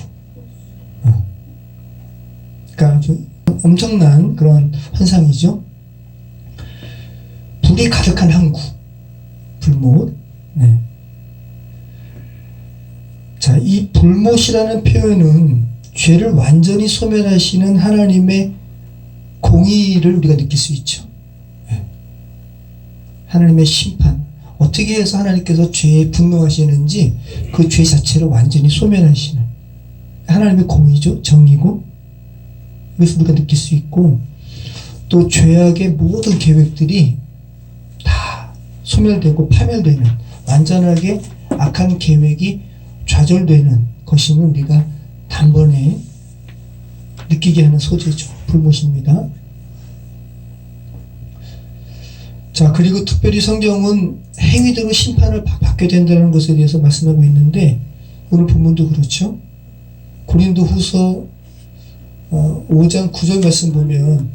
그러니까 아주 엄청난 그런 환상이죠. 불이 가득한 항구. 불못. 네. 자, 이 불못이라는 표현은 죄를 완전히 소멸하시는 하나님의 공의를 우리가 느낄 수 있죠. 네. 하나님의 심판. 어떻게 해서 하나님께서 죄에 분노하시는지 그 죄 자체를 완전히 소멸하시는 하나님의 공의죠. 정의고. 그래서 우리가 느낄 수 있고 또 죄악의 모든 계획들이 다 소멸되고 파멸되는 완전하게 악한 계획이 좌절되는 것임을 우리가 단번에 느끼게 하는 소재죠. 불못입니다. 자, 그리고 특별히 성경은 행위대로 심판을 받게 된다는 것에 대해서 말씀하고 있는데 오늘 본문도 그렇죠. 고린도 후서 5장 9절 말씀 보면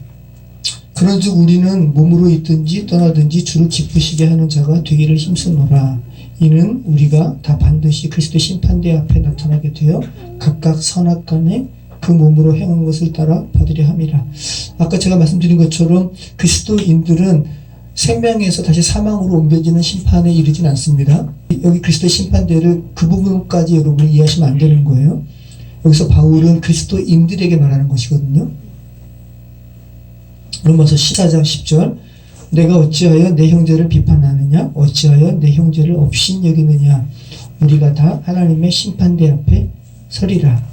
그런즉 우리는 몸으로 있든지 떠나든지 주를 기쁘시게 하는 자가 되기를 힘쓰노라. 이는 우리가 다 반드시 그리스도 심판대 앞에 나타나게 되어 각각 선악간에 그 몸으로 행한 것을 따라 받으려 함이라. 아까 제가 말씀드린 것처럼 그리스도인들은 생명에서 다시 사망으로 옮겨지는 심판에 이르진 않습니다. 여기 그리스도 심판대를 그 부분까지 여러분이 이해하시면 안 되는 거예요. 여기서 바울은 그리스도인들에게 말하는 것이거든요. 로마서 14장 10절, 내가 어찌하여 내 형제를 비판하느냐? 어찌하여 내 형제를 업신 여기느냐? 우리가 다 하나님의 심판대 앞에 서리라.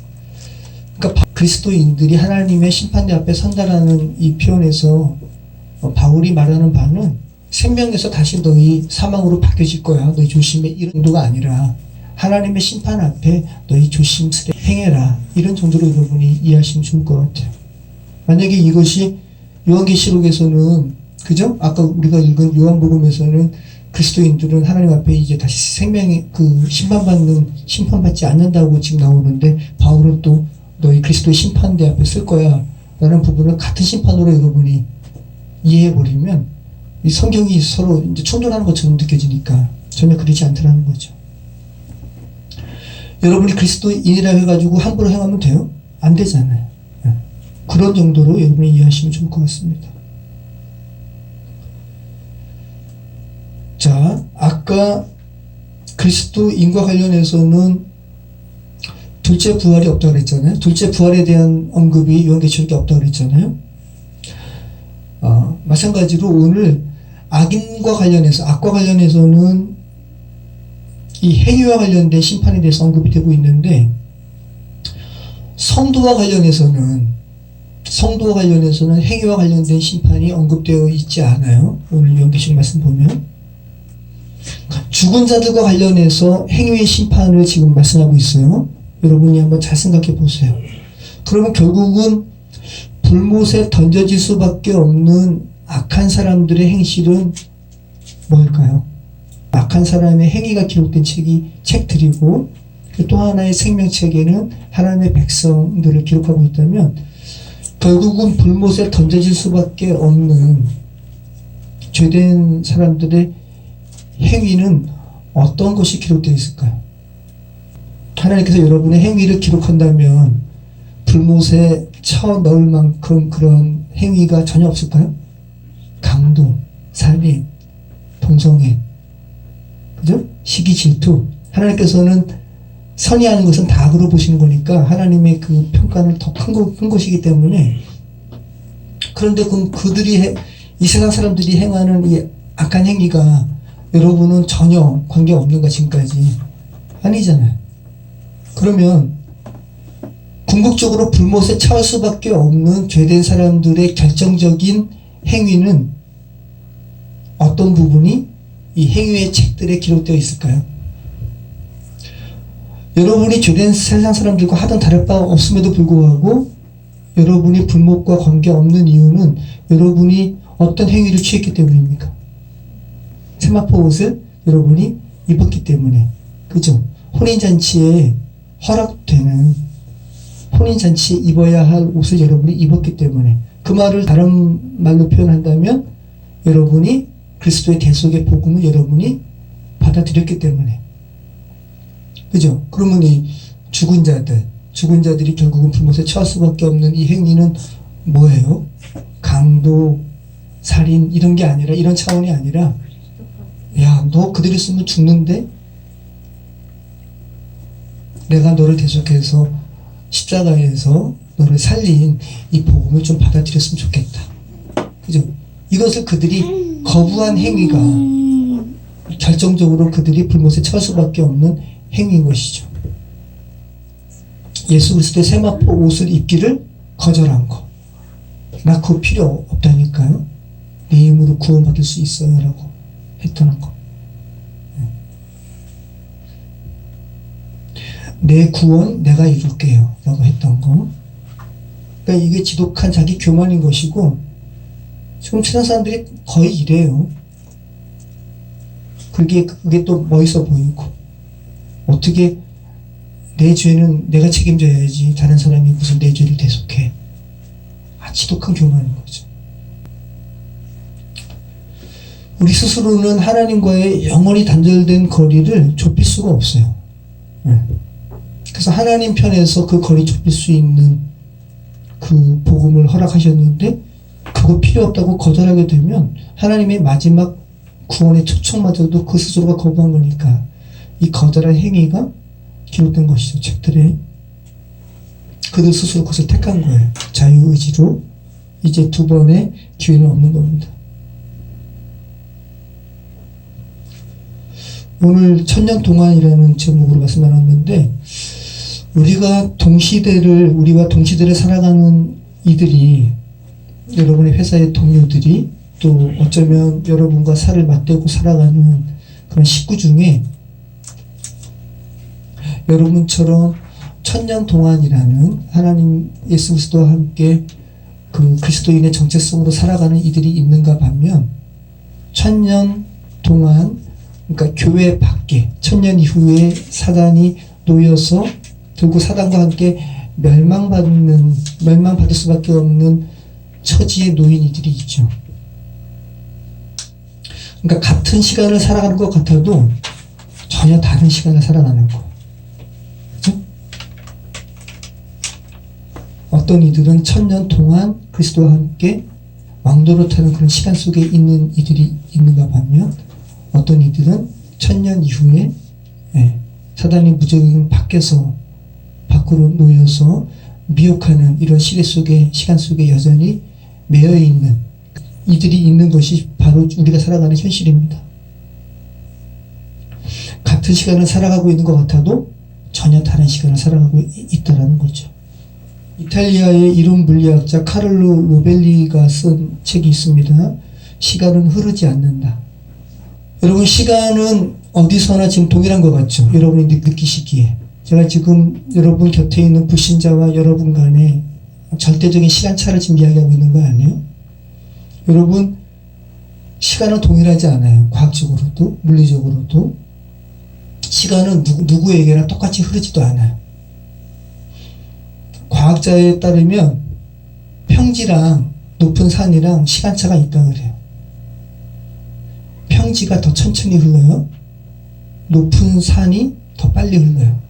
그러니까 그리스도인들이 하나님의 심판대 앞에 선다라는 이 표현에서 바울이 말하는 바는 생명에서 다시 너희 사망으로 바뀌어질 거야, 너희 조심해, 이런 정도가 아니라 하나님의 심판 앞에 너희 조심스레 행해라, 이런 정도로 여러분이 이해하시면 좋을 것 같아요. 만약에 이것이 요한계시록에서는, 그죠? 아까 우리가 읽은 요한복음에서는 그리스도인들은 하나님 앞에 이제 다시 생명의 그 심판받지 않는다고 지금 나오는데, 바울은 또 너희 그리스도의 심판대 앞에 쓸 거야 라는 부분을 같은 심판으로 여러분이 이해해버리면 이 성경이 서로 이제 충돌하는 것처럼 느껴지니까 전혀 그러지 않더라는 거죠. 여러분이 그리스도인이라 해가지고 함부로 행하면 돼요? 안 되잖아요. 그런 정도로 여러분이 이해하시면 좋을 것 같습니다. 자, 아까 그리스도인과 관련해서는 둘째 부활이 없다고 그랬잖아요. 둘째 부활에 대한 언급이 요한계시록에 없다고 그랬잖아요. 마찬가지로 오늘 악과 관련해서는 이 행위와 관련된 심판에 대해서 언급이 되고 있는데, 성도와 관련해서는 행위와 관련된 심판이 언급되어 있지 않아요. 오늘 요한계시록 말씀 보면 죽은 자들과 관련해서 행위의 심판을 지금 말씀하고 있어요. 여러분이 한번 잘 생각해 보세요. 그러면 결국은 불못에 던져질 수밖에 없는 악한 사람들의 행실은 뭘까요? 악한 사람의 행위가 기록된 책들이고, 또 하나의 생명책에는 하나님의 백성들을 기록하고 있다면, 결국은 불못에 던져질 수밖에 없는 죄된 사람들의 행위는 어떤 것이 기록되어 있을까요? 하나님께서 여러분의 행위를 기록한다면 불못에 쳐 넣을 만큼 그런 행위가 전혀 없을까요? 강도, 살인, 동성애, 그죠? 시기, 질투. 하나님께서는 선이 하는 것은 다 악으로 보시는 거니까 하나님의 그 평가는 더 큰 것이기 때문에, 그런데 그들이 이 세상 사람들이 행하는 이 악한 행위가 여러분은 전혀 관계없는가? 지금까지 아니잖아요. 그러면 궁극적으로 불못에 처할 수밖에 없는 죄된 사람들의 결정적인 행위는 어떤 부분이 이 행위의 책들에 기록되어 있을까요? 여러분이 죄된 세상 사람들과 하던 다를 바 없음에도 불구하고 여러분이 불못과 관계없는 이유는 여러분이 어떤 행위를 취했기 때문입니까? 세마포 옷을 여러분이 입었기 때문에, 그죠? 혼인잔치에 허락되는, 혼인잔치에 입어야 할 옷을 여러분이 입었기 때문에, 그 말을 다른 말로 표현한다면 여러분이 그리스도의 대속의 복음을 여러분이 받아들였기 때문에, 그죠? 그러면 이 죽은 자들이 결국은 불못에 처할 수밖에 없는 이 행위는 뭐예요? 강도, 살인, 이런 게 아니라, 이런 차원이 아니라, 야, 너 그대로 있으면 죽는데 내가 너를 대속해서 십자가에서 너를 살린 이 복음을 좀 받아들였으면 좋겠다. 그죠? 이것을 그들이 거부한 행위가 결정적으로 그들이 불못에 처할 수밖에 없는 행위인 것이죠. 예수 그리스도의 세마포 옷을 입기를 거절한 거. 나 그거 필요 없다니까요. 내 힘으로 구원받을 수 있어요 라고 했던 거. 내 구원 내가 이룰게요 라고 했던 거. 그러니까 이게 지독한 자기 교만인 것이고, 지금 세상 사람들이 거의 이래요. 그게 또 멋있어 보이고, 어떻게 내 죄는 내가 책임져야지 다른 사람이 무슨 내 죄를 대속해. 지독한 교만인 거죠. 우리 스스로는 하나님과의 영원히 단절된 거리를 좁힐 수가 없어요. 그래서 하나님 편에서 그 거리 좁힐 수 있는 그 복음을 허락하셨는데 그거 필요 없다고 거절하게 되면 하나님의 마지막 구원의 초청마저도 그 스스로가 거부한 거니까 이 거절한 행위가 기록된 것이죠. 책들에. 그들 스스로 그것을 택한 거예요. 자유의지로. 이제 두 번의 기회는 없는 겁니다. 오늘 천년 동안이라는 제목으로 말씀 나눴는데 우리와 동시대를 살아가는 이들이 여러분의 회사의 동료들이 또 어쩌면 여러분과 살을 맞대고 살아가는 그런 식구 중에 여러분처럼 천년 동안이라는 하나님 예수 그리스도와 함께 그 그리스도인의 정체성으로 살아가는 이들이 있는가 하면 천년 동안 그러니까 교회 밖에 천년 이후에 사단이 놓여서 결국 사단과 함께 멸망받을 수밖에 없는 처지에 놓인 이들이 있죠. 그러니까 같은 시간을 살아가는 것 같아도 전혀 다른 시간을 살아가는 거. 그렇죠? 어떤 이들은 천년 동안 그리스도와 함께 왕도로 타는 그런 시간 속에 있는 이들이 있는가 하면 어떤 이들은 천년 이후에 사단이 무적인 밖으로 놓여서 미혹하는 이런 시간 속에 여전히 매여 있는 이들이 있는 것이 바로 우리가 살아가는 현실입니다. 같은 시간을 살아가고 있는 것 같아도 전혀 다른 시간을 살아가고 있다는 거죠. 이탈리아의 이론 물리학자 카를로 로벨리가 쓴 책이 있습니다. 시간은 흐르지 않는다. 여러분 시간은 어디서나 지금 동일한 것 같죠? 여러분이 느끼시기에. 제가 지금 여러분 곁에 있는 불신자와 여러분 간에 절대적인 시간차를 지금 이야기하고 있는 거 아니에요? 여러분 시간은 동일하지 않아요. 과학적으로도 물리적으로도 시간은 누구에게나 똑같이 흐르지도 않아요. 과학자에 따르면 평지랑 높은 산이랑 시간차가 있다 그래요. 평지가 더 천천히 흘러요. 높은 산이 더 빨리 흘러요.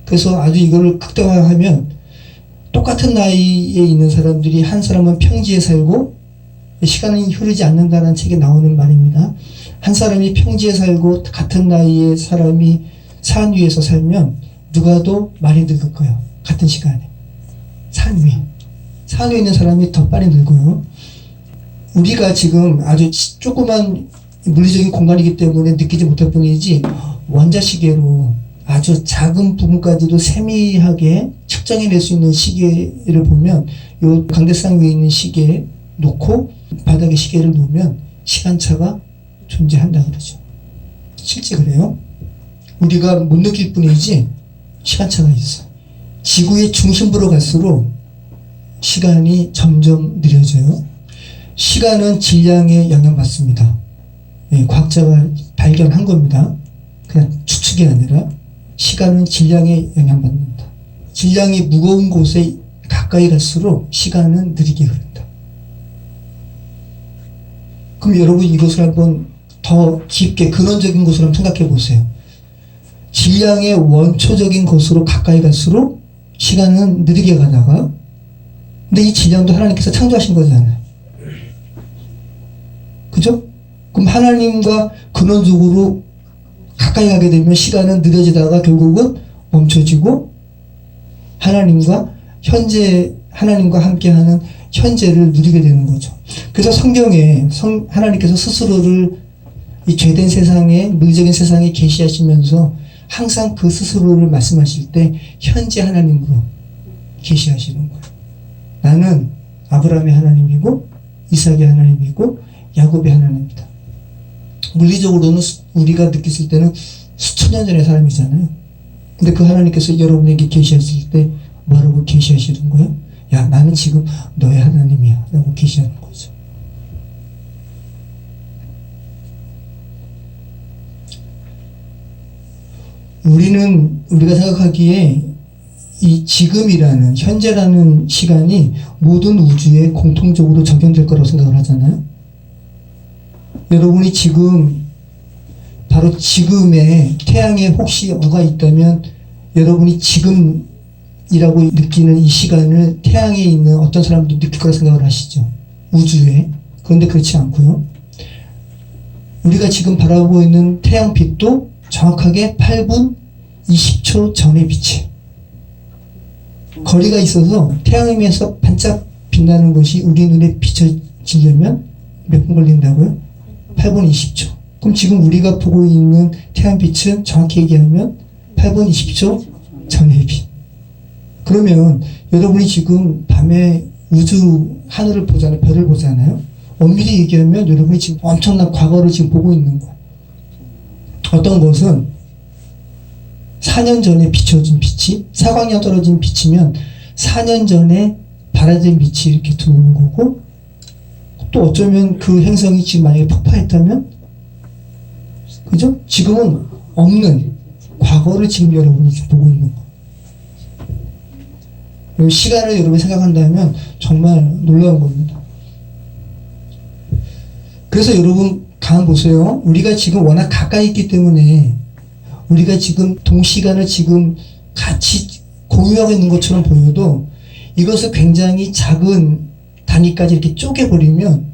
그래서 아주 이거를 극대화하면 똑같은 나이에 있는 사람들이 한 사람은 평지에 살고 시간이 흐르지 않는다는 책에 나오는 말입니다. 한 사람이 평지에 살고 같은 나이의 사람이 산 위에서 살면 누가 더 많이 늙을 거예요. 같은 시간에. 산 위에 있는 사람이 더 빨리 늙어요. 우리가 지금 아주 조그만 물리적인 공간이기 때문에 느끼지 못할 뿐이지 원자시계로 아주 작은 부분까지도 세밀하게 측정해낼 수 있는 시계를 보면 요 강대상 위에 있는 시계 놓고 바닥에 시계를 놓으면 시간차가 존재한다 그러죠. 실제 그래요. 우리가 못 느낄 뿐이지 시간차가 있어. 지구의 중심부로 갈수록 시간이 점점 느려져요. 시간은 질량에 영향받습니다. 과학자가 발견한 겁니다. 그냥 추측이 아니라 시간은 질량에 영향받는다. 질량이 무거운 곳에 가까이 갈수록 시간은 느리게 흐른다. 그럼 여러분 이것을 한번 더 깊게 근원적인 것으로 한번 생각해 보세요. 질량의 원초적인 것으로 가까이 갈수록 시간은 느리게 가다가 근데 이 질량도 하나님께서 창조하신 거잖아요. 그죠? 그럼 하나님과 근원적으로 가까이 가게 되면 시간은 느려지다가 결국은 멈춰지고 하나님과 함께하는 현재를 누리게 되는 거죠. 그래서 성경에 하나님께서 스스로를 이 죄된 세상에 물리적인 세상에 계시하시면서 항상 그 스스로를 말씀하실 때 현재 하나님으로 계시하시는 거예요. 나는 아브라함의 하나님이고 이삭의 하나님이고 야곱의 하나님이다. 물리적으로는 우리가 느꼈을 때는 수천 년 전의 사람이잖아요. 근데 그 하나님께서 여러분에게 계시하실 때 뭐라고 계시하시는 거예요? 야, 나는 지금 너의 하나님이야 라고 계시하는 거죠. 우리가 생각하기에 이 지금이라는 현재라는 시간이 모든 우주에 공통적으로 적용될 거라고 생각을 하잖아요. 여러분이 지금 바로 지금의 태양에 혹시 어가 있다면 여러분이 지금이라고 느끼는 이 시간을 태양에 있는 어떤 사람도 느낄 거라 생각을 하시죠. 우주에. 그런데 그렇지 않고요. 우리가 지금 바라보고 있는 태양빛도 정확하게 8분 20초 전의 빛이에요. 거리가 있어서 태양에서 반짝 빛나는 것이 우리 눈에 비춰지려면 몇 분 걸린다고요? 8분 20초. 그럼 지금 우리가 보고 있는 태양빛은 정확히 얘기하면 8분 20초 전의 빛. 그러면 여러분이 지금 밤에 우주 하늘을 보잖아요. 별을 보잖아요. 엄밀히 얘기하면 여러분이 지금 엄청난 과거를 지금 보고 있는 거예요. 어떤 것은 4년 전에 비춰진 빛이 사광이 떨어진 빛이면 4년 전에 발아진 빛이 이렇게 들어오는 거고, 또 어쩌면 그 행성이 지금 만약에 폭파했다면, 그죠? 지금은 없는 과거를 지금 여러분이 보고 있는 거예요. 시간을 여러분이 생각한다면 정말 놀라운 겁니다. 그래서 여러분 가만 보세요. 우리가 지금 워낙 가까이 있기 때문에 우리가 지금 동시간을 지금 같이 공유하고 있는 것처럼 보여도 이것을 굉장히 작은 단위까지 이렇게 쪼개버리면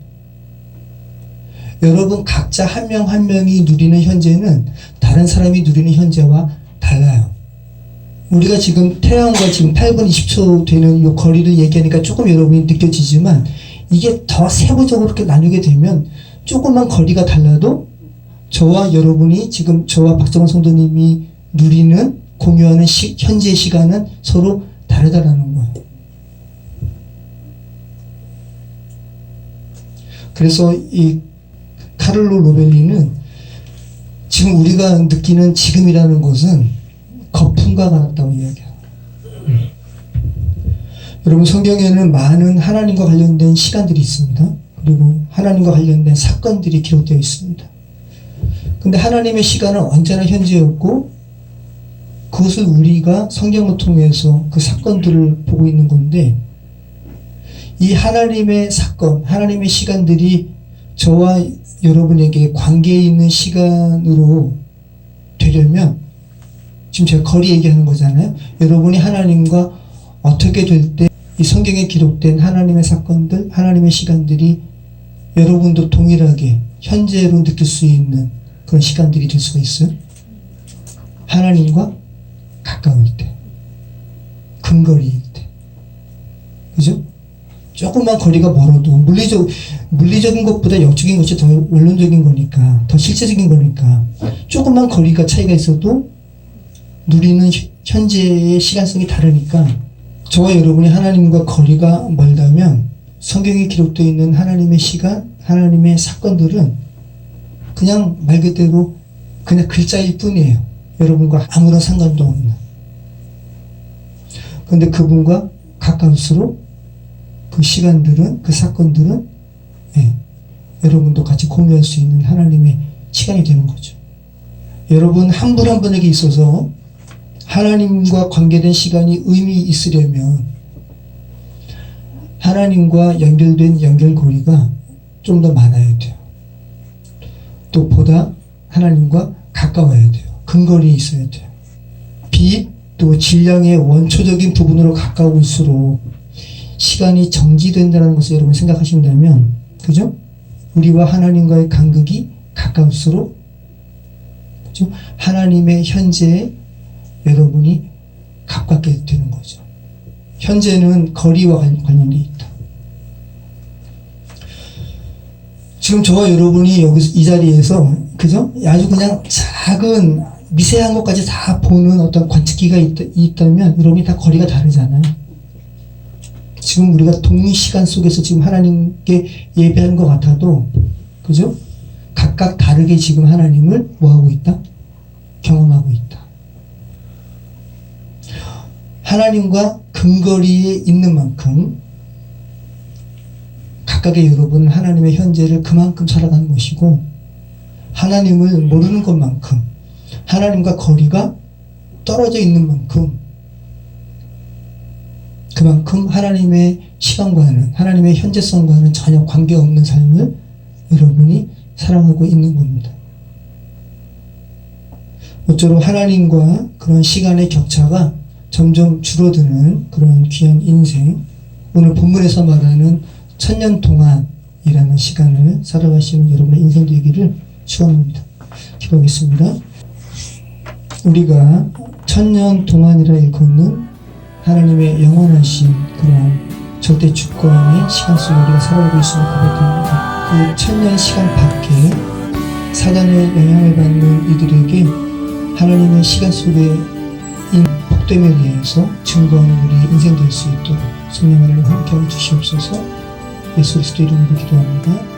여러분 각자 한 명 한 명이 누리는 현재는 다른 사람이 누리는 현재와 달라요. 우리가 지금 태양과 지금 8분 20초 되는 이 거리를 얘기하니까 조금 여러분이 느껴지지만 이게 더 세부적으로 이렇게 나누게 되면 조금만 거리가 달라도 저와 여러분이 지금 저와 박정원 성도님이 누리는 공유하는 현재의 시간은 서로 다르다라는 거예요. 그래서 이 카를로 로벨리는 지금 우리가 느끼는 지금이라는 것은 거품과 같다고 이야기해요. 여러분 성경에는 많은 하나님과 관련된 시간들이 있습니다. 그리고 하나님과 관련된 사건들이 기록되어 있습니다. 근데 하나님의 시간은 언제나 현재였고 그것을 우리가 성경을 통해서 그 사건들을 보고 있는 건데, 이 하나님의 사건, 하나님의 시간들이 저와 여러분에게 관계에 있는 시간으로 되려면, 지금 제가 거리 얘기하는 거잖아요. 여러분이 하나님과 어떻게 될 때 이 성경에 기록된 하나님의 사건들, 하나님의 시간들이 여러분도 동일하게 현재로 느낄 수 있는 그런 시간들이 될 수가 있어요. 하나님과 가까울 때, 근거리일 때, 그죠? 조금만 거리가 멀어도 물리적인 것보다 영적인 것이 더 원론적인 거니까, 더 실제적인 거니까 조금만 거리가 차이가 있어도 누리는 현재의 시간성이 다르니까, 저와 여러분이 하나님과 거리가 멀다면 성경에 기록되어 있는 하나님의 시간, 하나님의 사건들은 그냥 말 그대로 그냥 글자일 뿐이에요. 여러분과 아무런 상관도 없는. 그런데 그분과 가까울수록 그 시간들은, 그 사건들은 여러분도 같이 공유할 수 있는 하나님의 시간이 되는 거죠. 여러분 한 분 한 분에게 있어서 하나님과 관계된 시간이 의미 있으려면 하나님과 연결된 연결고리가 좀 더 많아야 돼요. 또 보다 하나님과 가까워야 돼요. 근거리에 있어야 돼요. 빛, 또 질량의 원초적인 부분으로 가까울수록 시간이 정지된다는 것을 여러분 생각하신다면, 그죠? 우리와 하나님과의 간극이 가까울수록, 그죠? 하나님의 현재에 여러분이 가깝게 되는 거죠. 현재는 거리와 관련이 있다. 지금 저와 여러분이 여기서 이 자리에서, 그죠? 아주 그냥 작은 미세한 것까지 다 보는 어떤 관측기가 있다면 여러분이 다 거리가 다르잖아요. 지금 우리가 동시간 속에서 지금 하나님께 예배하는 것 같아도, 그죠? 각각 다르게 지금 하나님을 뭐하고 있다? 경험하고 있다. 하나님과 근거리에 있는 만큼 각각의 여러분은 하나님의 현재를 그만큼 살아가는 것이고, 하나님을 모르는 것만큼, 하나님과 거리가 떨어져 있는 만큼, 그만큼 하나님의 시간과는, 하나님의 현재성과는 전혀 관계없는 삶을 여러분이 살아가고 있는 겁니다. 모쪼록 하나님과 그런 시간의 격차가 점점 줄어드는 그런 귀한 인생, 오늘 본문에서 말하는 천년 동안이라는 시간을 살아가시는 여러분의 인생 되기를 축원합니다. 기도하겠습니다. 우리가 천년 동안이라 일컫는 하나님의 영원하신 그런 절대 주권의 시간 속에 우리가 살아가고 있음을 고백합니다. 그 천년 시간 밖에 사단의 영향을 받는 이들에게 하나님의 시간 속에 복됨에 의해서 증거하는 우리의 인생 될 수 있도록 성령 하나님 함께하여 주시옵소서. 예수 그리스도 이름으로 기도합니다.